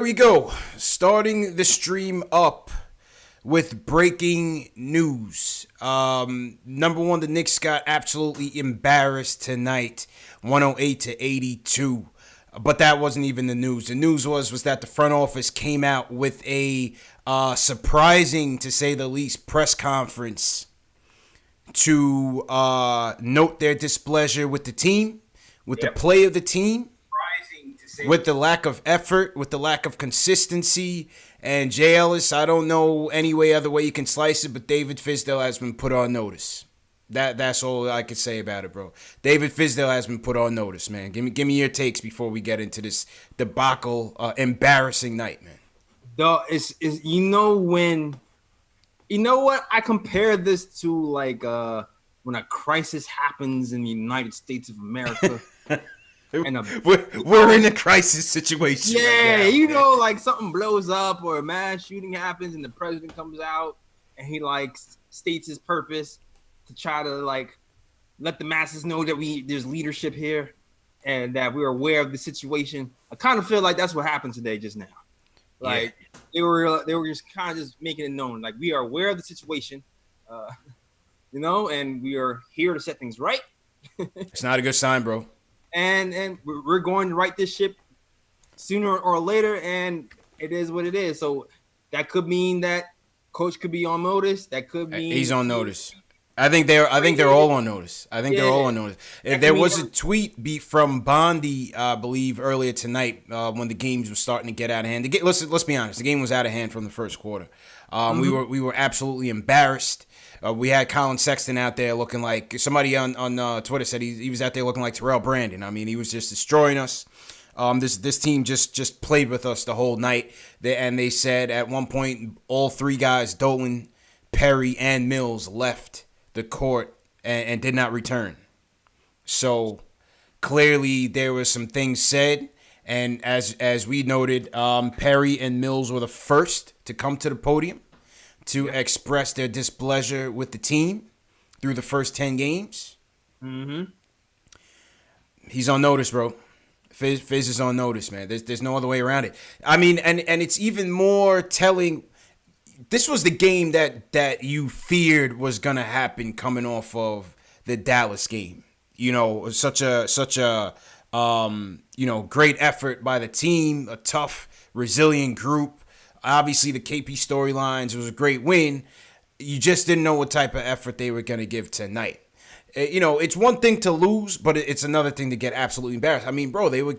we go. Starting the stream up with breaking news. Number one, the Knicks got absolutely embarrassed tonight, 108-82. But that wasn't even the news. The news was that the front office came out with a surprising, to say the least, press conference to note their displeasure with the team, with the play of the team, with the lack of effort, with the lack of consistency. And Jay Ellis, I don't know any other way you can slice it, but David Fizdale has been put on notice. That's all I can say about it, bro. David Fizdale has been put on notice, man. Give me your takes before we get into this debacle, embarrassing night, man. Though it's when what I compare this to, like when a crisis happens in the United States of America. And we're in a crisis situation. Yeah, right now, like something blows up or a mass shooting happens and the president comes out and he states his purpose to try to let the masses know that there's leadership here and that we're aware of the situation. I kind of feel like that's what happened today just now. They were just kind of just making it known, like, we are aware of the situation, and we are here to set things right. It's not a good sign, bro. And we're going to right this ship sooner or later, and it is what it is. So that could mean that coach could be on notice. That could mean he's on notice. I think they're all on notice. They're all on notice. There was a tweet from Bondi, I believe, earlier tonight when the games were starting to get out of hand. Let's be honest. The game was out of hand from the first quarter. We were absolutely embarrassed. We had Colin Sexton out there looking like somebody on Twitter said he was out there looking like Terrell Brandon. I mean, he was just destroying us. This team just played with us the whole night. They said at one point all three guys, Dolan, Perry, and Mills, left the court and did not return. So clearly there was some things said. And as we noted, Perry and Mills were the first to come to the podium to express their displeasure with the team through the first 10 games. Mm-hmm. He's on notice, bro. Fizz is on notice, man. There's no other way around it. I mean, and it's even more telling. This was the game that you feared was going to happen coming off of the Dallas game. Such a great effort by the team, a tough, resilient group. Obviously, the KP storylines, it was a great win. You just didn't know what type of effort they were going to give tonight. It's one thing to lose, but it's another thing to get absolutely embarrassed. I mean, bro, they were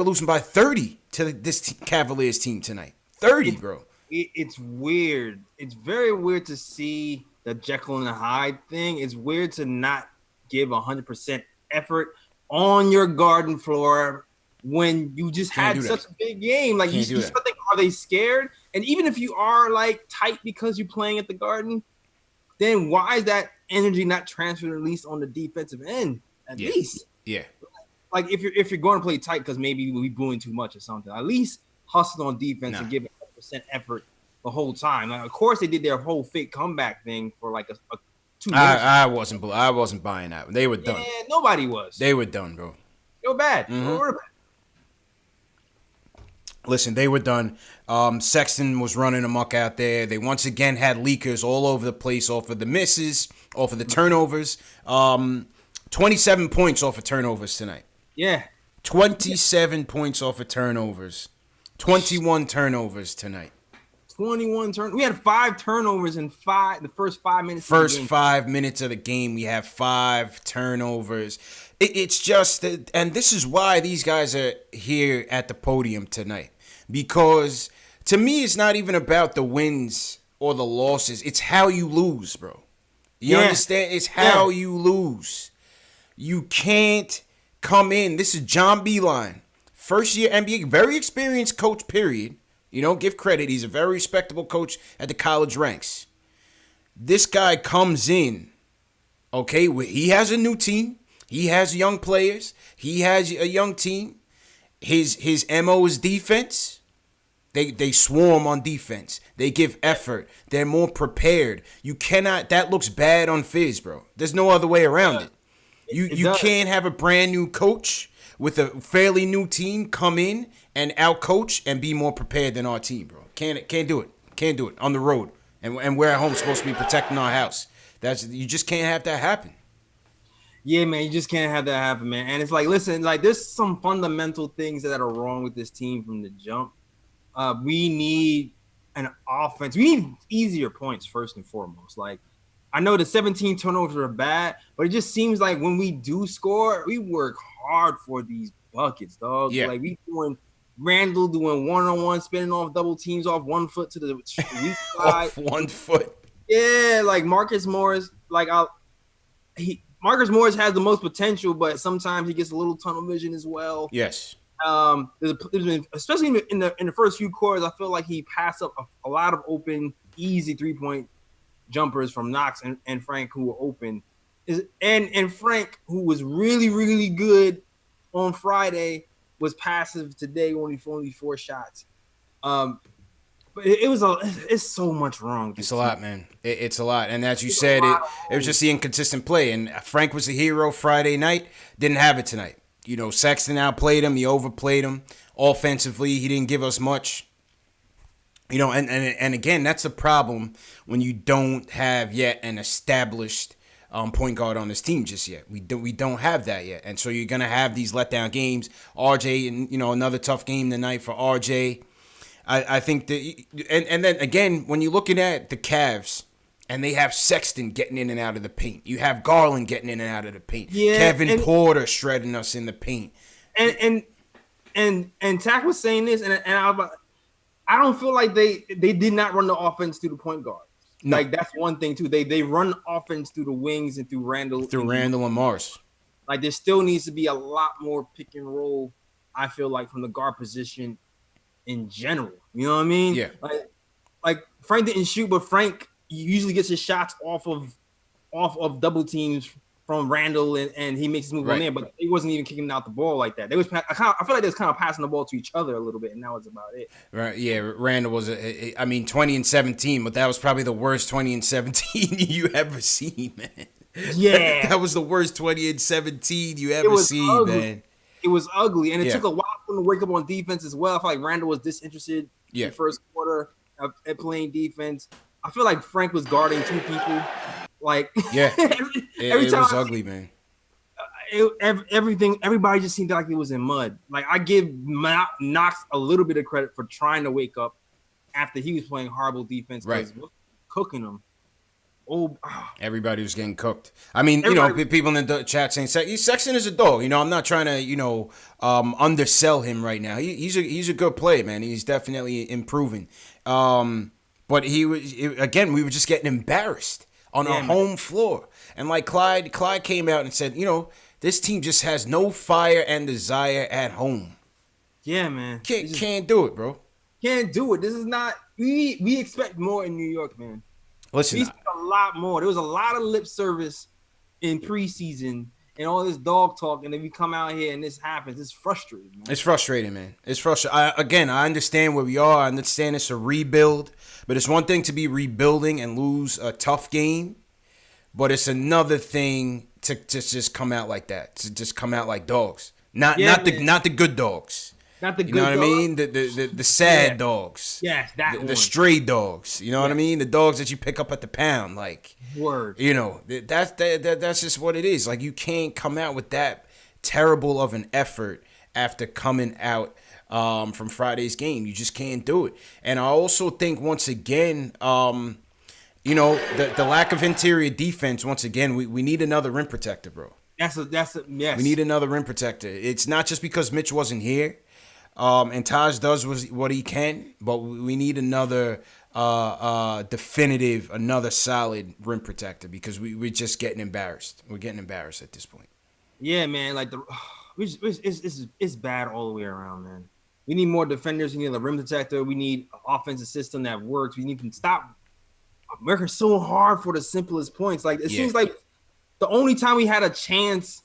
losing by 30 to this Cavaliers team tonight. 30, bro. It's weird. It's very weird to see the Jekyll and Hyde thing. It's weird to not give 100% effort on your garden floor when you just had such a big game. Like, you still think, are they scared? And even if you are tight because you're playing at the Garden, then why is that energy not transferred at least on the defensive end? At least. Yeah. Like, if you're going to play tight because maybe we booing too much or something, at least hustle on defense and give 100% effort the whole time. Like, of course, they did their whole fake comeback thing for a 2 years. I wasn't buying that. They were done. Yeah, nobody was. They were done, bro. They were bad. Mm-hmm. They were bad. Listen, they were done. Sexton was running amok out there. They once again had leakers all over the place off of the misses, off of the turnovers. 27 points off of turnovers tonight. Yeah. 27 points off of turnovers. 21 turnovers tonight. 21 turnovers. We had 5 turnovers in the first 5 minutes. First 5 minutes of the game, we have 5 turnovers. It's just that, and this is why these guys are here at the podium tonight. Because to me, it's not even about the wins or the losses. It's how you lose, bro. You understand? It's how you lose. You can't come in. This is John Beilein, first year NBA, very experienced coach, period. Give credit. He's a very respectable coach at the college ranks. This guy comes in, okay, he has a new team. He has young players. He has a young team. His MO is defense. They swarm on defense. They give effort. They're more prepared. You cannot. That looks bad on Fizz, bro. There's no other way around it. You can't have a brand new coach with a fairly new team come in and outcoach and be more prepared than our team, bro. Can't do it. Can't do it on the road. And we're at home supposed to be protecting our house. You just can't have that happen. Yeah, man, you just can't have that happen, man. And it's like, listen, like there's some fundamental things that are wrong with this team from the jump. We need an offense. We need easier points first and foremost. Like, I know the 17 turnovers are bad, but it just seems like when we do score, we work hard for these buckets, dog. Yeah. Like we doing Randall doing one-on-one, spinning off double teams off 1 foot to the weak side. Off 1 foot. Yeah, like Marcus Morris, Marcus Morris has the most potential, but sometimes he gets a little tunnel vision as well. Yes. Especially in the first few quarters, I feel like he passed up a lot of open, easy 3-point jumpers from Knox and Frank, who were open. And Frank, who was really, really good on Friday, was passive today, only 4 shots. But it's so much wrong. It's a lot, man. It's a lot. And as you said, it was just the inconsistent play. And Frank was the hero Friday night. Didn't have it tonight. You know, Sexton outplayed him. He overplayed him. Offensively, he didn't give us much. You know, and again, that's the problem when you don't have yet an established point guard on this team just yet. We don't have that yet. And so you're going to have these letdown games. RJ, and, you know, another tough game tonight for RJ. I think that, and then again, when you're looking at the Cavs and they have Sexton getting in and out of the paint, you have Garland getting in and out of the paint, Kevin Porter shredding us in the paint, and Tack was saying this, and I don't feel like they did not run the offense through the point guard. No. Like that's one thing too. They run offense through the wings and through Randall and Morris. Like there still needs to be a lot more pick and roll. I feel like from the guard position in general, you know what I mean? Yeah. Like Frank didn't shoot, but Frank usually gets his shots off of double teams from Randall, and he makes his move on there. But he wasn't even kicking out the ball like that. I feel like they was kind of passing the ball to each other a little bit, and that was about it. Right? Yeah. Randall was 20 and 17, but that was probably the worst 20 and 17 you ever seen, man. Yeah, that was the worst 20 and 17 you ever seen, man. It was ugly, and it took a while for him to wake up on defense as well. I feel like Randall was disinterested in the first quarter at playing defense. I feel like Frank was guarding 2 people. Like, every time was ugly, man. Everybody just seemed like it was in mud. Like, I give Knox a little bit of credit for trying to wake up after he was playing horrible defense, because cooking them. Everybody was getting cooked. I mean, you know, people in the chat saying Sexton is a dog. You know, I'm not trying to, you know, undersell him right now. He's a good player, man. He's definitely improving. But we were just getting embarrassed on our home floor. And like Clyde came out and said, you know, this team just has no fire and desire at home. Yeah, man. Can't do it, bro. Can't do it. This is not. We expect more in New York, man. Listen, we expect a lot more. There was a lot of lip service in preseason and all this dog talk, and then we come out here and this happens. It's frustrating, man. It's frustrating, man. It's frustrating. I understand where we are. I understand it's a rebuild, but it's one thing to be rebuilding and lose a tough game, but it's another thing to just come out like that, to just come out like dogs. Not the good dogs. Not the good dogs. You know what I mean? The sad dogs. Yes, the stray dogs. You know what I mean? The dogs that you pick up at the pound. Like, word. You know, that's just what it is. Like, you can't come out with that terrible of an effort after coming out from Friday's game. You just can't do it. And I also think, once again, you know, the lack of interior defense, once again, we need another rim protector, bro. Yes. We need another rim protector. It's not just because Mitch wasn't here. And Taj does what he can, but we need another definitive, another solid rim protector, because we're just getting embarrassed. We're getting embarrassed at this point. Yeah, man. Like it's bad all the way around, man. We need more defenders. We need a rim protector. We need an offensive system that works. We need to stop working so hard for the simplest points. Like, it seems like the only time we had a chance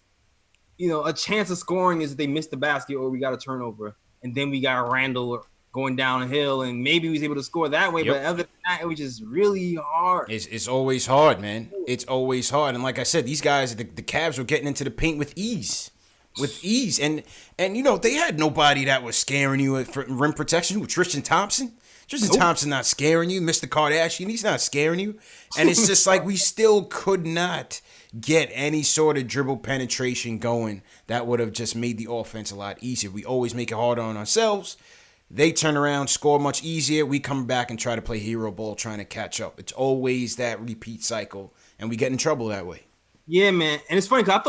of scoring is if they missed the basket or we got a turnover. And then we got Randall going downhill, and maybe he was able to score that way. But other than that, it was just really hard. It's always hard, man. It's always hard. And like I said, these guys, the Cavs were getting into the paint with ease. with ease. And they had nobody that was scaring you for rim protection. With Tristan Thompson. Tristan Thompson not scaring you. Mr. Kardashian, he's not scaring you. And it's just like we still could not get any sort of dribble penetration going that would have just made the offense a lot easier. We always make it harder on ourselves. They turn around, score much easier. We come back and try to play hero ball trying to catch up. It's always that repeat cycle, and we get in trouble that way. Yeah, man. And it's funny because I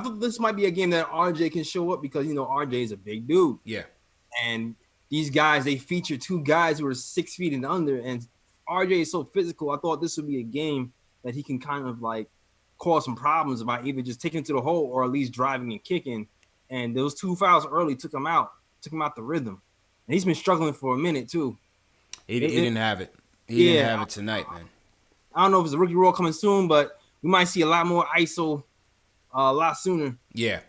thought this might be a game that RJ can show up because, RJ is a big dude. Yeah. And these guys, they feature two guys who are 6 feet and under, and RJ is so physical. I thought this would be a game that he can kind of like cause some problems by either just taking it to the hole or at least driving and kicking. And those 2 fouls early took him out the rhythm. And he's been struggling for a minute too. He didn't have it. He didn't have it tonight, man. I don't know if it's a rookie roll coming soon, but we might see a lot more ISO a lot sooner. Yeah.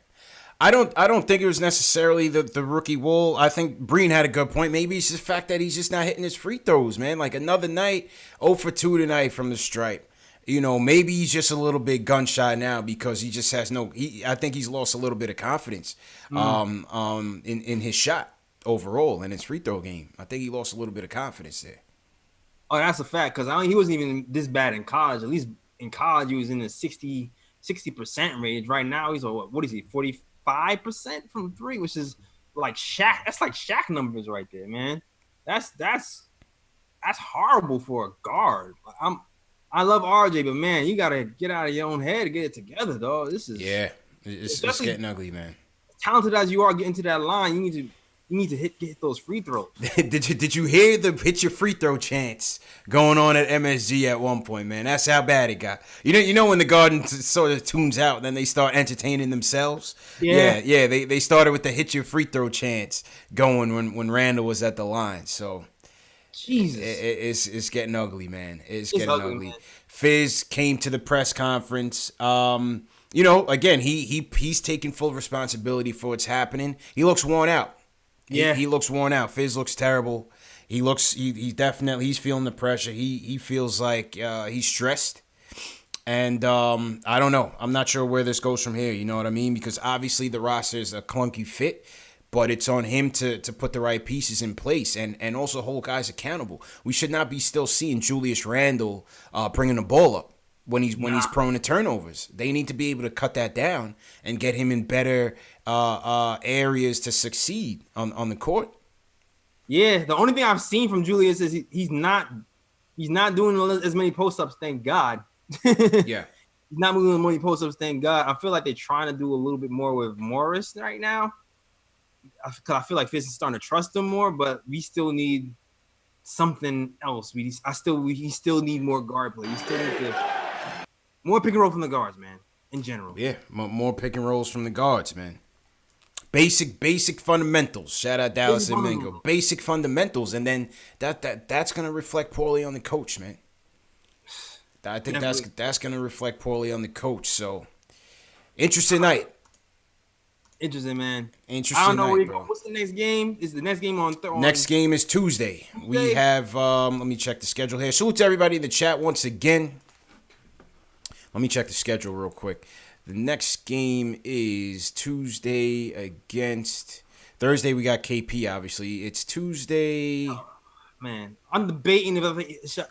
I don't think it was necessarily the rookie wall. I think Breen had a good point. Maybe it's the fact that he's just not hitting his free throws, man. Like another night, 0 for 2 tonight from the stripe. Maybe he's just a little bit gun-shy now because he just has I think he's lost a little bit of confidence in his shot overall in his free throw game. I think he lost a little bit of confidence there. Oh, that's a fact because he wasn't even this bad in college. At least in college, he was in the 60% range. Right now, he's what is he, 45% from three, which is like Shaq. That's like Shaq numbers right there, man. That's horrible for a guard. I love RJ, but man, you gotta get out of your own head to get it together, dog. This is it's getting ugly, man. Talented as you are, getting to that line, you need to hit those free throws. Did you hear the hit your free throw chants going on at MSG at one point, man? That's how bad it got. You know when the Garden sort of tunes out, then they start entertaining themselves. Yeah. They started with the hit your free throw chants going when Randall was at the line. So Jesus, it's getting ugly, man. It's getting ugly. Man. Fizz came to the press conference. Again, he's taking full responsibility for what's happening. He looks worn out. Yeah, he looks worn out. Fizz looks terrible. He definitely he's feeling the pressure. He feels like he's stressed. And I don't know. I'm not sure where this goes from here. You know what I mean? Because obviously the roster is a clunky fit, but it's on him to put the right pieces in place and also hold guys accountable. We should not be still seeing Julius Randle bringing the ball up when he's prone to turnovers. They need to be able to cut that down and get him in better areas to succeed on the court. Yeah, the only thing I've seen from Julius is he's not doing as many post-ups, thank God. Yeah. He's not moving as many post-ups, thank God. I feel like they're trying to do a little bit more with Morris right now. I feel like Fizz is starting to trust him more, but we still need something else. We still need more guard play. We still need more pick and roll from the guards, man, in general. Yeah, more pick and rolls from the guards, man. Basic fundamentals. Shout out Dallas and Mingo. Basic fundamentals, and then that's gonna reflect poorly on the coach, man. I think that's gonna reflect poorly on the coach. So, interesting night. Interesting, man. Interesting. I don't know night, bro. What's the next game? Is the next game on Thursday? Next game is Tuesday. We have. Let me check the schedule here. Salute to everybody in the chat once again. Let me check the schedule real quick. The next game is Tuesday against Thursday. We got KP. Obviously, it's Tuesday. Oh, man, I'm debating if I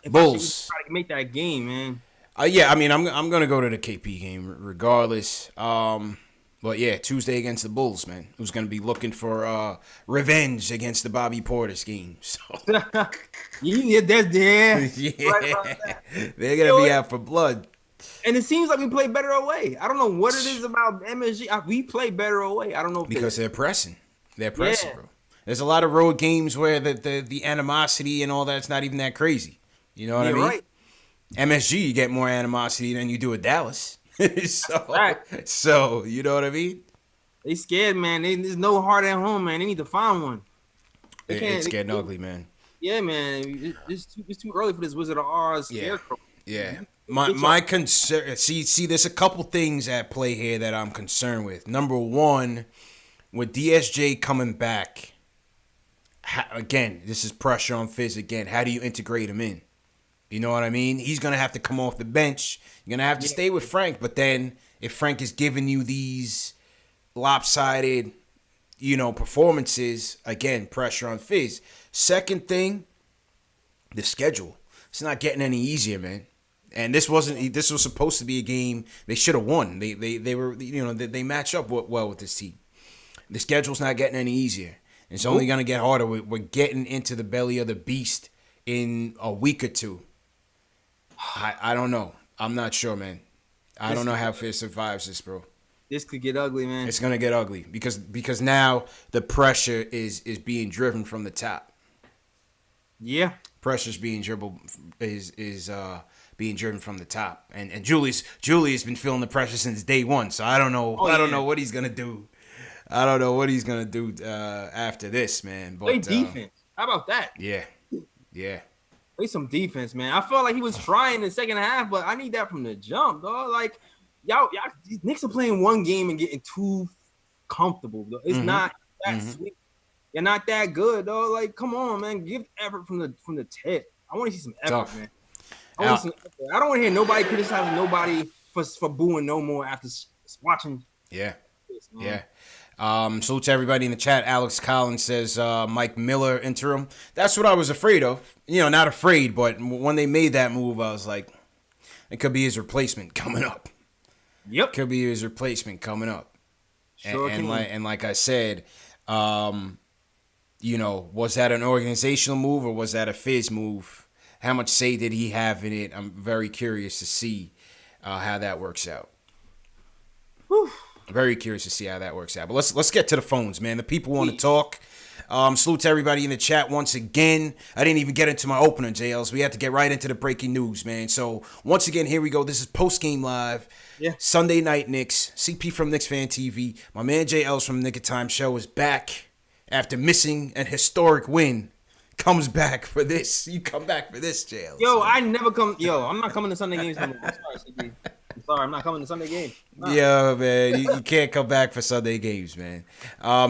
Bulls should try to make that game, man. Yeah, I mean, I'm gonna go to the KP game regardless. But yeah, Tuesday against the Bulls, man. Who's gonna be looking for revenge against the Bobby Portis game? So yeah. Right, they're gonna be out for blood. And it seems like we play better away. I don't know what it is about MSG. We play better away. I don't know if because they're pressing. They're pressing, bro. There's a lot of road games where the animosity and all that's not even that crazy. You know what I mean? Right. MSG, you get more animosity than you do at Dallas. So you know what I mean? They scared, man. There's no heart at home, man. They need to find one. It's getting ugly, man. Yeah, man. It's too early for this Wizard of Oz scarecrow. Yeah. My concern. See, there's a couple things at play here that I'm concerned with. Number one, with DSJ coming back, again, this is pressure on Fizz again. How do you integrate him in? You know what I mean? He's going to have to come off the bench. You're going to have to stay with Frank. But then if Frank is giving you these lopsided, performances, again, pressure on Fizz. Second thing, the schedule. It's not getting any easier, man. And this was supposed to be a game they should have won. They were, they match up well with this team. The schedule's not getting any easier. It's only going to get harder. We're getting into the belly of the beast in a week or two. I don't know. I'm not sure, man. I don't know how Fizz survives this, bro. This could get ugly, man. It's gonna get ugly because now the pressure is being driven from the top. Yeah, Pressure's being being driven from the top, and Julius been feeling the pressure since day one. So I don't know. I don't know what he's gonna do. I don't know what he's gonna do after this, man. But play defense. How about that? Yeah. Play some defense, man. I felt like he was trying in the second half, but I need that from the jump, dog. Like, y'all, Knicks are playing one game and getting too comfortable. Though. It's not that sweet. You're not that good, though. Like, come on, man. Give effort from the tip. I want to see some effort, man. I don't want to hear nobody criticizing nobody for booing no more after watching. Yeah. Salute to everybody in the chat. Alex Collins says Mike Miller interim. That's what I was afraid of. Not afraid, but when they made that move, I was like, it could be his replacement coming up. Yep. Could be his replacement coming up. Sure and like I said, was that an organizational move or was that a Fizz move? How much say did he have in it? I'm very curious to see how that works out. Whew. Very curious to see how that works out. But let's get to the phones, man. The people want to talk. Salute to everybody in the chat once again. I didn't even get into my opener, JLs. We had to get right into the breaking news, man. So once again, here we go. This is post-game live. Yeah. Sunday night Knicks. CP from KnicksFanTV. My man JLs from Nick of Time Show is back after missing an historic win. Comes back for this. You come back for this, JLs. Yo, I never come. Yo, I'm not coming to Sunday games no more. I'm sorry, CP. I'm sorry, I'm not coming to Sunday games. Nah. Yeah, man. You can't come back for Sunday games, man.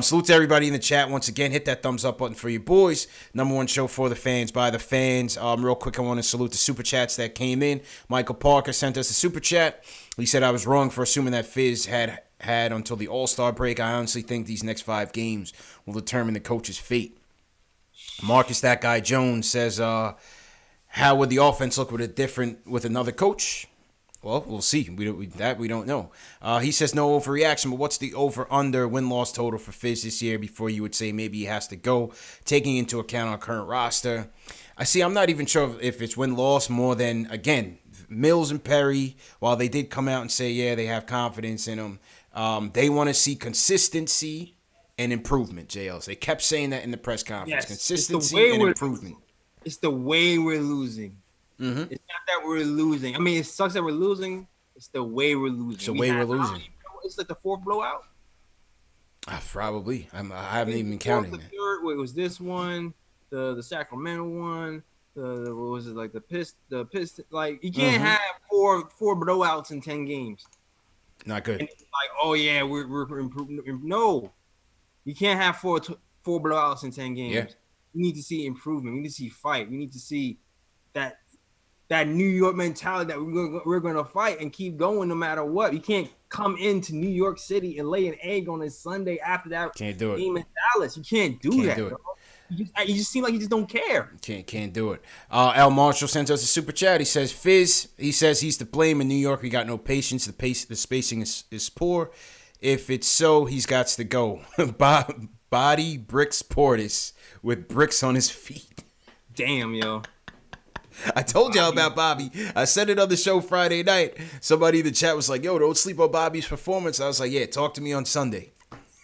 Salute to everybody in the chat. Once again, hit that thumbs up button for your boys. Number one show for the fans, by the fans. Real quick, I want to salute the super chats that came in. Michael Parker sent us a super chat. He said, I was wrong for assuming that Fizz had until the All-Star break. I honestly think these next 5 games will determine the coach's fate. Marcus, that guy Jones, says, how would the offense look with another coach? Well, we'll see. We don't know. He says no overreaction, but what's the over-under win-loss total for Fizz this year before you would say maybe he has to go, taking into account our current roster? I'm not even sure if it's win-loss more than, again, Mills and Perry, while they did come out and say, yeah, they have confidence in him, they want to see consistency and improvement, JLs. They kept saying that in the press conference. Yes, consistency and improvement. It's the way we're losing. Mm-hmm. It's not that we're losing. I mean, it sucks that we're losing. It's the way we're losing. It's the way we're losing. It's like the 4th blowout. Probably. I haven't even been counting that. Wait, it was this one, the Sacramento one, what was it, like the Pist. Like, you can't have four blowouts in 10 games. Not good. And it's like, oh yeah, we're improving. No, you can't have four blowouts in 10 games. Yeah. We need to see improvement. We need to see fight. We need to see that New York mentality that we're going to fight and keep going no matter what. You can't come into New York City and lay an egg on a Sunday after that can't do it. game in Dallas. You can't do that. You just seem like you just don't care. Can't do it. Al Marshall sent us a super chat. He says, Fizz, he says he's to blame. In New York, we got no patience. The spacing is poor. If it's so, he's got to go. Body bricks Portis with bricks on his feet. Damn, yo. I told y'all about Bobby. I said it on the show Friday night. Somebody in the chat was like, yo, don't sleep on Bobby's performance. I was like, yeah, talk to me on Sunday.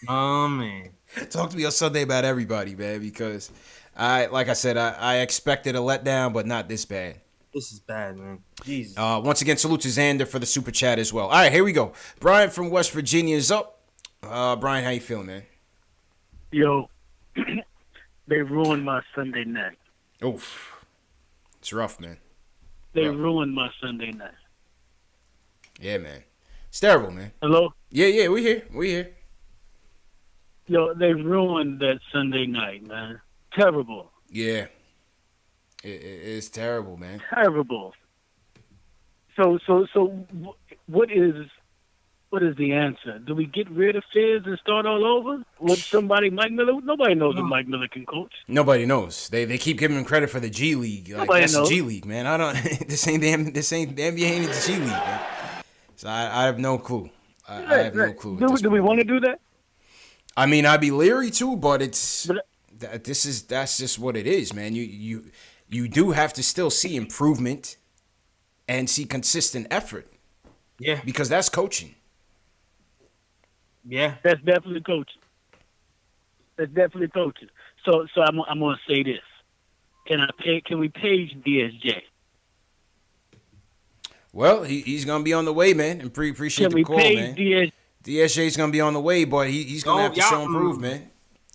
Oh, man. Talk to me on Sunday about everybody, man, because like I said, I expected a letdown, but not this bad. This is bad, man. Jesus. Once again, salute to Xander for the super chat as well. All right, here we go. Brian from West Virginia is up. Brian, how you feeling, man? Yo, they ruined my Sunday night. Oof. It's rough, man. They ruined my Sunday night. Yeah, man. It's terrible, man. Hello? Yeah, we here. Yo, they ruined that Sunday night, man. Terrible. Yeah. It's terrible, man. Terrible. So what is What is the answer? Do we get rid of Fizz and start all over? With somebody, Mike Miller? Nobody knows if Mike Miller can coach. Nobody knows. They keep giving him credit for the G League. Like, Nobody that's knows. the G League, man. I don't. This ain't the NBA ain't the G League, man. So I have no clue. I have no clue. Do we want to do that? I mean, I'd be leery too, but that's just what it is, man. You do have to still see improvement and see consistent effort. Yeah. Because that's coaching. Yeah. That's definitely coaching. So I'm gonna say this. Can we page DSJ? Well, he's gonna be on the way, man, and appreciate the call, man. DSJ's gonna be on the way, but he's gonna have to show improvement.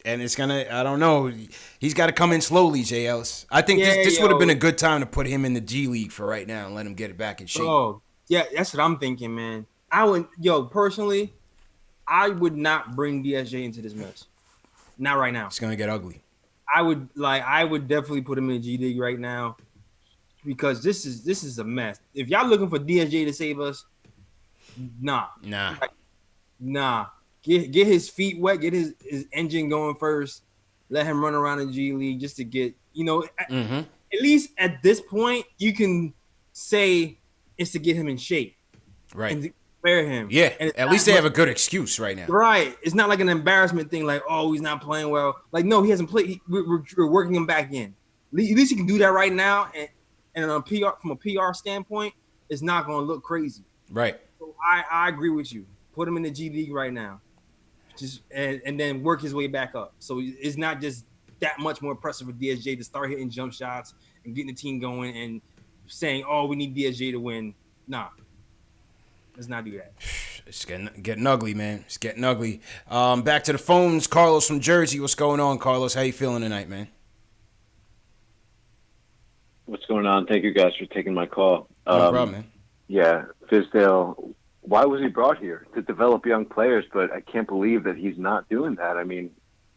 And it's gonna, I don't know, he's got to come in slowly, Jay Ellis. I think this would have been a good time to put him in the G League for right now and let him get it back in shape. Oh, yeah, that's what I'm thinking, man. Personally, I would not bring DSJ into this mess. Not right now. It's gonna get ugly. I would definitely put him in the G League right now because this is a mess. If y'all looking for DSJ to save us, nah. Get his feet wet, get his engine going first. Let him run around the G League just to get, at least at this point, you can say it's to get him in shape. Right. And to prepare him. Yeah. At least they have a good excuse right now. Right. It's not like an embarrassment thing like, oh, he's not playing well. Like, no, he hasn't played. We're working him back in. At least he can do that right now. And on from a PR standpoint, it's not going to look crazy. Right. So I agree with you. Put him in the G League right now. Just and then work his way back up. So it's not just that much more impressive for DSJ to start hitting jump shots and getting the team going and saying, "Oh, we need DSJ to win." Nah, let's not do that. It's getting ugly, man. It's getting ugly. Back to the phones. Carlos from Jersey. What's going on, Carlos? How you feeling tonight, man? What's going on? Thank you guys for taking my call. No problem, man. Yeah, Fizdale. Why was he brought here? To develop young players, but I can't believe that he's not doing that. I mean,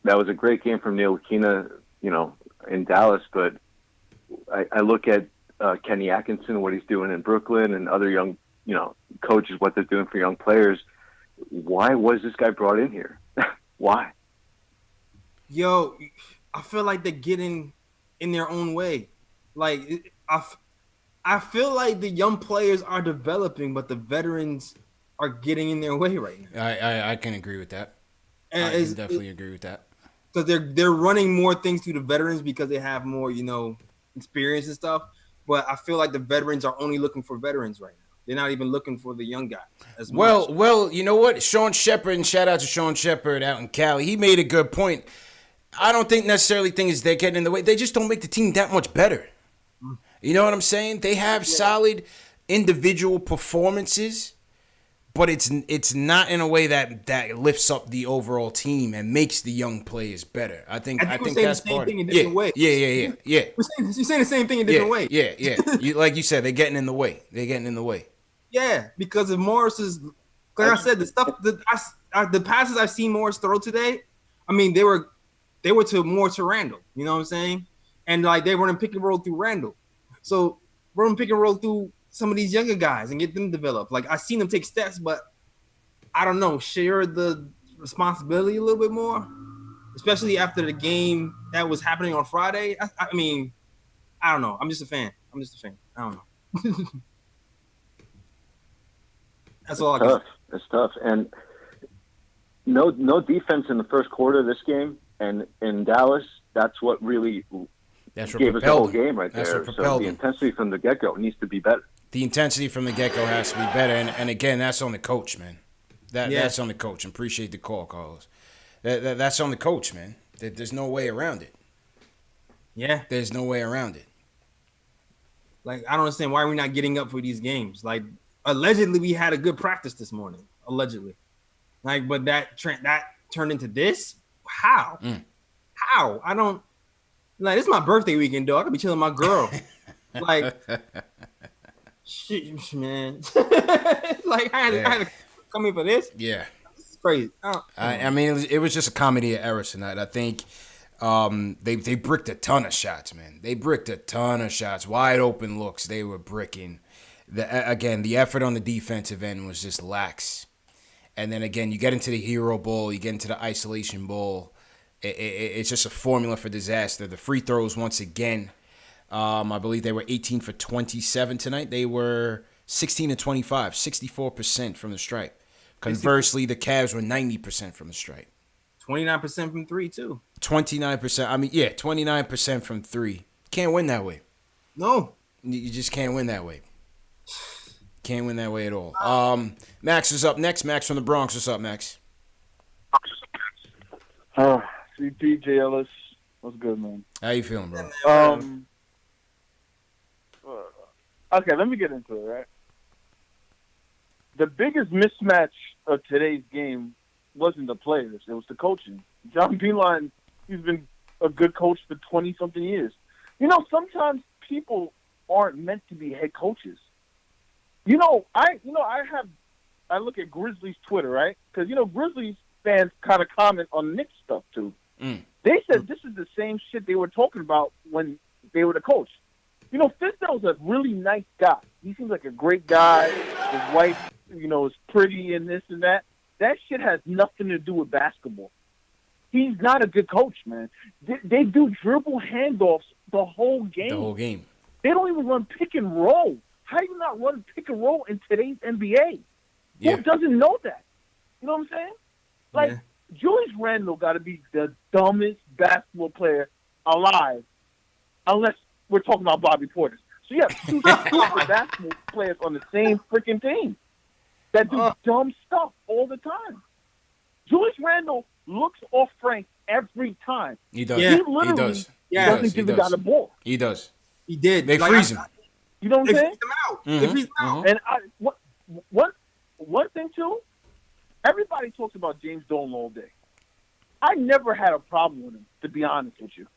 that was a great game from Neil Aquina, in Dallas, but I look at Kenny Atkinson, what he's doing in Brooklyn, and other young, coaches, what they're doing for young players. Why was this guy brought in here? Why? Yo, I feel like they're getting in their own way. Like, I feel like the young players are developing, but the veterans are getting in their way right now. I can agree with that. And I can definitely agree with that. Because they're running more things through the veterans because they have more, experience and stuff. But I feel like the veterans are only looking for veterans right now. They're not even looking for the young guys as much. Well, you know what? Sean Shepard, and shout out to Sean Shepard out in Cali. He made a good point. I don't necessarily think they're getting in the way. They just don't make the team that much better. You know what I'm saying? They have solid individual performances, but it's not in a way that lifts up the overall team and makes the young players better. I think that's part of it. Yeah. You're saying the same thing in different ways. Yeah. Like you said, they're getting in the way. Yeah, because if Morris is, like I said, the passes I've seen Morris throw today, I mean, they were to Randall. You know what I'm saying? And like they were in pick and roll through Randall. So we're gonna pick and roll through some of these younger guys and get them developed. Like I've seen them take steps, but I don't know, share the responsibility a little bit more, especially after the game that was happening on Friday. I mean, I don't know. I'm just a fan. I don't know. That's all I got. It's tough. And no defense in the first quarter of this game. And in Dallas, that's what really gave us the whole game right there. So the intensity from the get-go needs to be better. The intensity from the get-go has to be better. And again, that's on the coach, man. That's on the coach. Appreciate the call, Carlos. That's on the coach, man. There's no way around it. Yeah. There's no way around it. Like, I don't understand why we're not getting up for these games. Like, allegedly, we had a good practice this morning. Allegedly. Like, but that turned into this? How? How? I don't... Like, this is my birthday weekend, dog. I could be chilling with my girl. Like, shit, man. Like, I had to come in for this? Yeah. This is crazy. I mean, it was just a comedy of errors tonight. I think they bricked a ton of shots, man. They bricked a ton of shots. Wide open looks. They were bricking. The effort on the defensive end was just lax. And then again, you get into the hero ball, you get into the isolation ball. It's just a formula for disaster. The free throws, once again, I believe they were 18 for 27 tonight. They were 16 to 25, 64% from the stripe. Conversely, the Cavs were 90% from the stripe. 29% from three, too. 29%. I mean, yeah, 29% from three. Can't win that way. No. You just can't win that way. Can't win that way at all. Max is up next. Max from the Bronx. What's up, Max? CP, J. Ellis. What's good, man? How you feeling, bro? Okay, let me get into it, right? The biggest mismatch of today's game wasn't the players. It was the coaching. John Beeline, he's been a good coach for 20-something years. You know, sometimes people aren't meant to be head coaches. I look at Grizzlies Twitter, right? Because, Grizzlies fans kind of comment on Knicks stuff, too. They said this is the same shit they were talking about when they were the coach. Fizdale's a really nice guy. He seems like a great guy. His wife, is pretty and this and that. That shit has nothing to do with basketball. He's not a good coach, man. They do dribble handoffs the whole game. The whole game. They don't even run pick and roll. How do you not run pick and roll in today's NBA? Yeah. Who doesn't know that? You know what I'm saying? Like, Julius Randle got to be the dumbest basketball player alive, unless we're talking about Bobby Portis. So you have two super basketball players on the same freaking team that do dumb stuff all the time. Julius Randle looks off Frank every time. He does. He literally doesn't give the guy the ball. He does. He did. They freeze him. You know what I'm saying? They freeze him out. And one thing, too, everybody talks about James Dolan all day. I never had a problem with him, to be honest with you,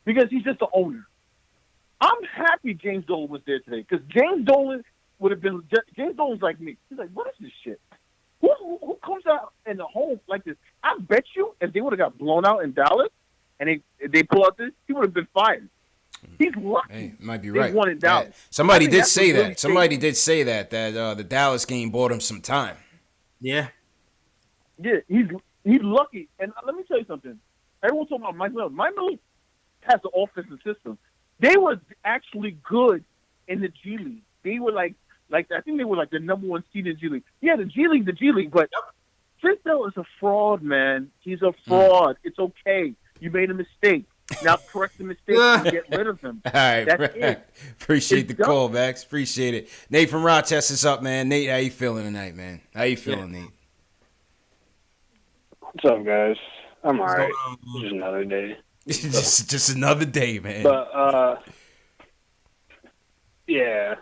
because he's just the owner. I'm happy James Dolan was there today, because James Dolan would have been – James Dolan's like me. He's like, what is this shit? Who comes out in the home like this? I bet you if they would have got blown out in Dallas and they pull out this, he would have been fired. He's lucky. Hey, might be right. They won in Dallas. Yeah. Somebody did say really that. Somebody did say that the Dallas game bought him some time. Yeah. Yeah, he's lucky. And let me tell you something. Everyone talking about Mike Miller. Mike Miller has the offensive system. They were actually good in the G League. They were like I think they were like the number one seed in the G League. Yeah, the G League, but Fizdale is a fraud, man. He's a fraud. It's okay. You made a mistake. Now correct the mistake and get rid of him. All right. That's it. Appreciate the call, Max. Appreciate it. Nate from Rochester's up, man. Nate, how you feeling tonight, man? How you feeling, Nate? What's up, guys? I'm all right. Just another day. just another day, man. But, yeah.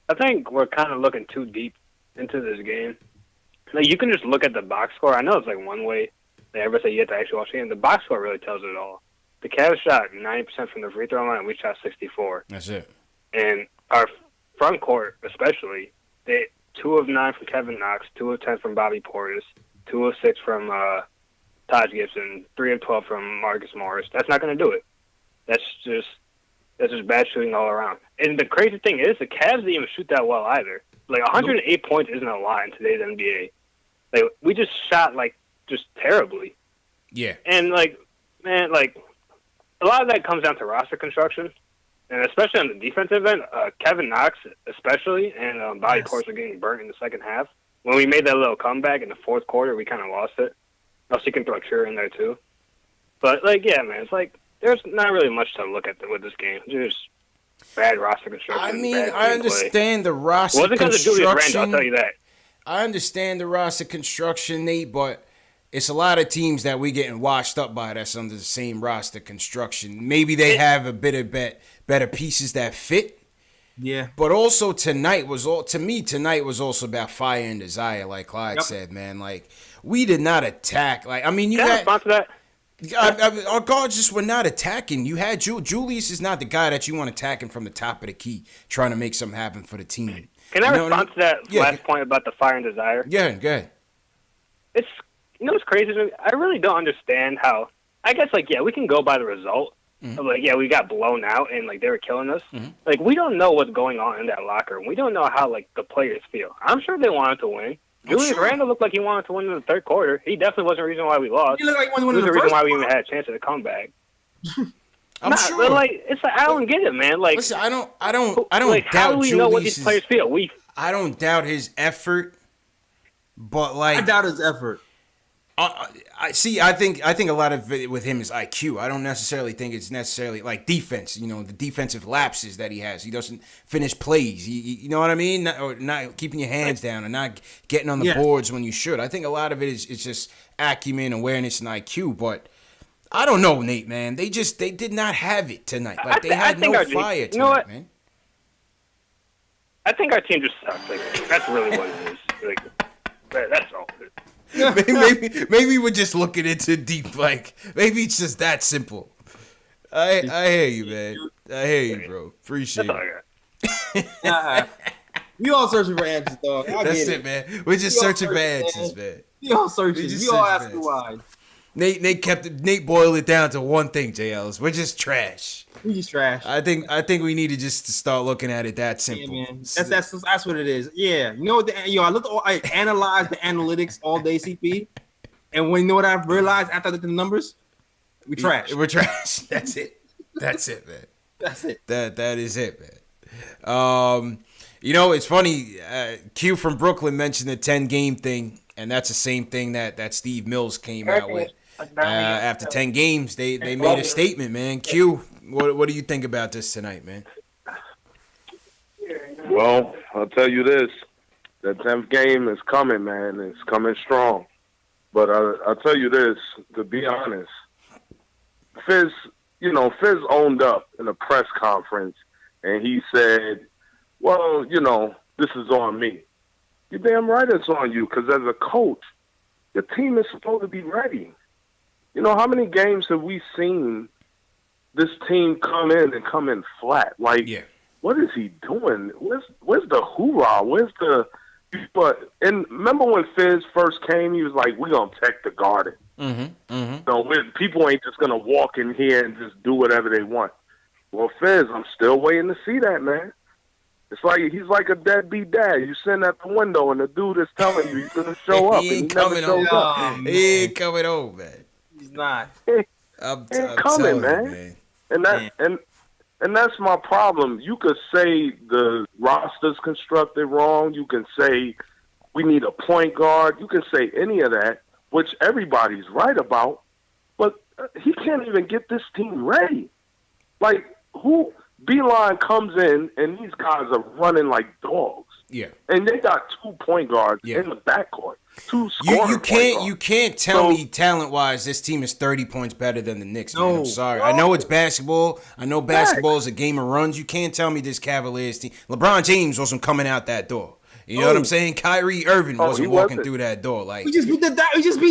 I think we're kind of looking too deep into this game. Like, you can just look at the box score. I know it's like one way. They ever say you have to actually watch the game. The box score really tells it all. The Cavs shot 90% from the free throw line. We shot 64%. That's it. And our front court, especially, 2 of 9 from Kevin Knox, 2 of 10 from Bobby Portis, 2 of 6 from Taj Gibson, 3 of 12 from Marcus Morris. That's not going to do it. That's just bad shooting all around. And the crazy thing is, the Cavs didn't even shoot that well either. Like, 108 points isn't a lot in today's NBA. Like, we just shot, just terribly. Yeah. And, man, a lot of that comes down to roster construction, and especially on the defensive end, Kevin Knox especially, and Bobby Portis are getting burnt in the second half. When we made that little comeback in the fourth quarter, we kind of lost it. Also, you can throw Cure in there, too. But, yeah, man, it's there's not really much to look at with this game. Just bad roster construction. I mean, I understand the roster construction. It wasn't because of Julius Randle, I'll tell you that. I understand the roster construction, Nate, but it's a lot of teams that we getting washed up by that's under the same roster construction. Maybe they have a bit of better pieces that fit. Yeah. But also tonight was also about fire and desire, like Clyde said, man. Like, we did not attack. Like, I mean, you Can I had respond to that? Our guards just were not attacking. You had Julius is not the guy that you want attacking from the top of the key, trying to make something happen for the team. Can I respond to that last point about the fire and desire? Yeah, go ahead. It's what's crazy to me? I really don't understand how. I guess we can go by the result. Mm-hmm. We got blown out and they were killing us. Mm-hmm. We don't know what's going on in that locker room. We don't know how the players feel. I'm sure they wanted to win. Julius Randle looked like he wanted to win in the third quarter. He definitely wasn't the reason why we lost. He looked like he was the reason why we even had a chance at a comeback. I'm sure. But like, I don't get it, man. Like, listen, I don't like, doubt how do we know what these Julius's- players feel? I don't doubt his effort, but like I doubt his effort. I think a lot of it with him is IQ. I don't necessarily think it's necessarily like defense. You know, the defensive lapses that he has. He doesn't finish plays. You know what I mean? Or not keeping your hands down and not getting on the boards when you should. I think a lot of it is just acumen, awareness, and IQ. But I don't know, Nate, man. They did not have it tonight. Like they had no fire tonight, man. I think our team just sucks. Like, that's really what it is. Like, that's all. maybe we're just looking into deep. Like maybe it's just that simple. I hear you, man. I hear you, bro. Appreciate it. We all searching for answers, dog. That's it, man. We're just searching for answers, man. We all searching. We all asking why. Nate boiled it down to one thing, J. Ellis. We're just trash. We just trash. I think we need to just start looking at it that simple. Yeah, man. That's what it is. Yeah. You know what? I analyzed the analytics all day, CP, and when you know what I realized after I looked at the numbers, we trash. We're trash. That's it. That's it, man. That's it. That is it, man. You know, it's funny. Q from Brooklyn mentioned the 10-game thing, and that's the same thing that Steve Mills came out with. After 10 games, they made a statement, man. Q, what do you think about this tonight, man? Well, I'll tell you this. The 10th game is coming, man. It's coming strong. But I'll tell you this, to be honest, Fizz owned up in a press conference, and he said, well, this is on me. You're damn right it's on you, because as a coach, the team is supposed to be ready. You know, how many games have we seen this team come in flat? Like, What is he doing? Where's the hoorah? And remember when Fizz first came, he was like, we're going to protect the garden. People ain't just going to walk in here and just do whatever they want. Well, Fizz, I'm still waiting to see that, man. It's like he's like a deadbeat dad. You sitting at the window and the dude is telling you he's going to show up. He ain't coming home. He ain't coming home, man. He's not. I'm coming, man. And that's my problem. You could say the roster's constructed wrong. You can say we need a point guard. You can say any of that, which everybody's right about. But he can't even get this team ready. Like, Beeline comes in, and these guys are running like dogs. Yeah. And they got 2 point guards in the backcourt. You can't tell me talent-wise this team is 30 points better than the Knicks, man. I'm sorry. I know it's basketball. I know basketball is a game of runs. You can't tell me this Cavaliers team. LeBron James wasn't coming out that door. You know what I'm saying? Kyrie Irving wasn't walking through that door. Like we just beat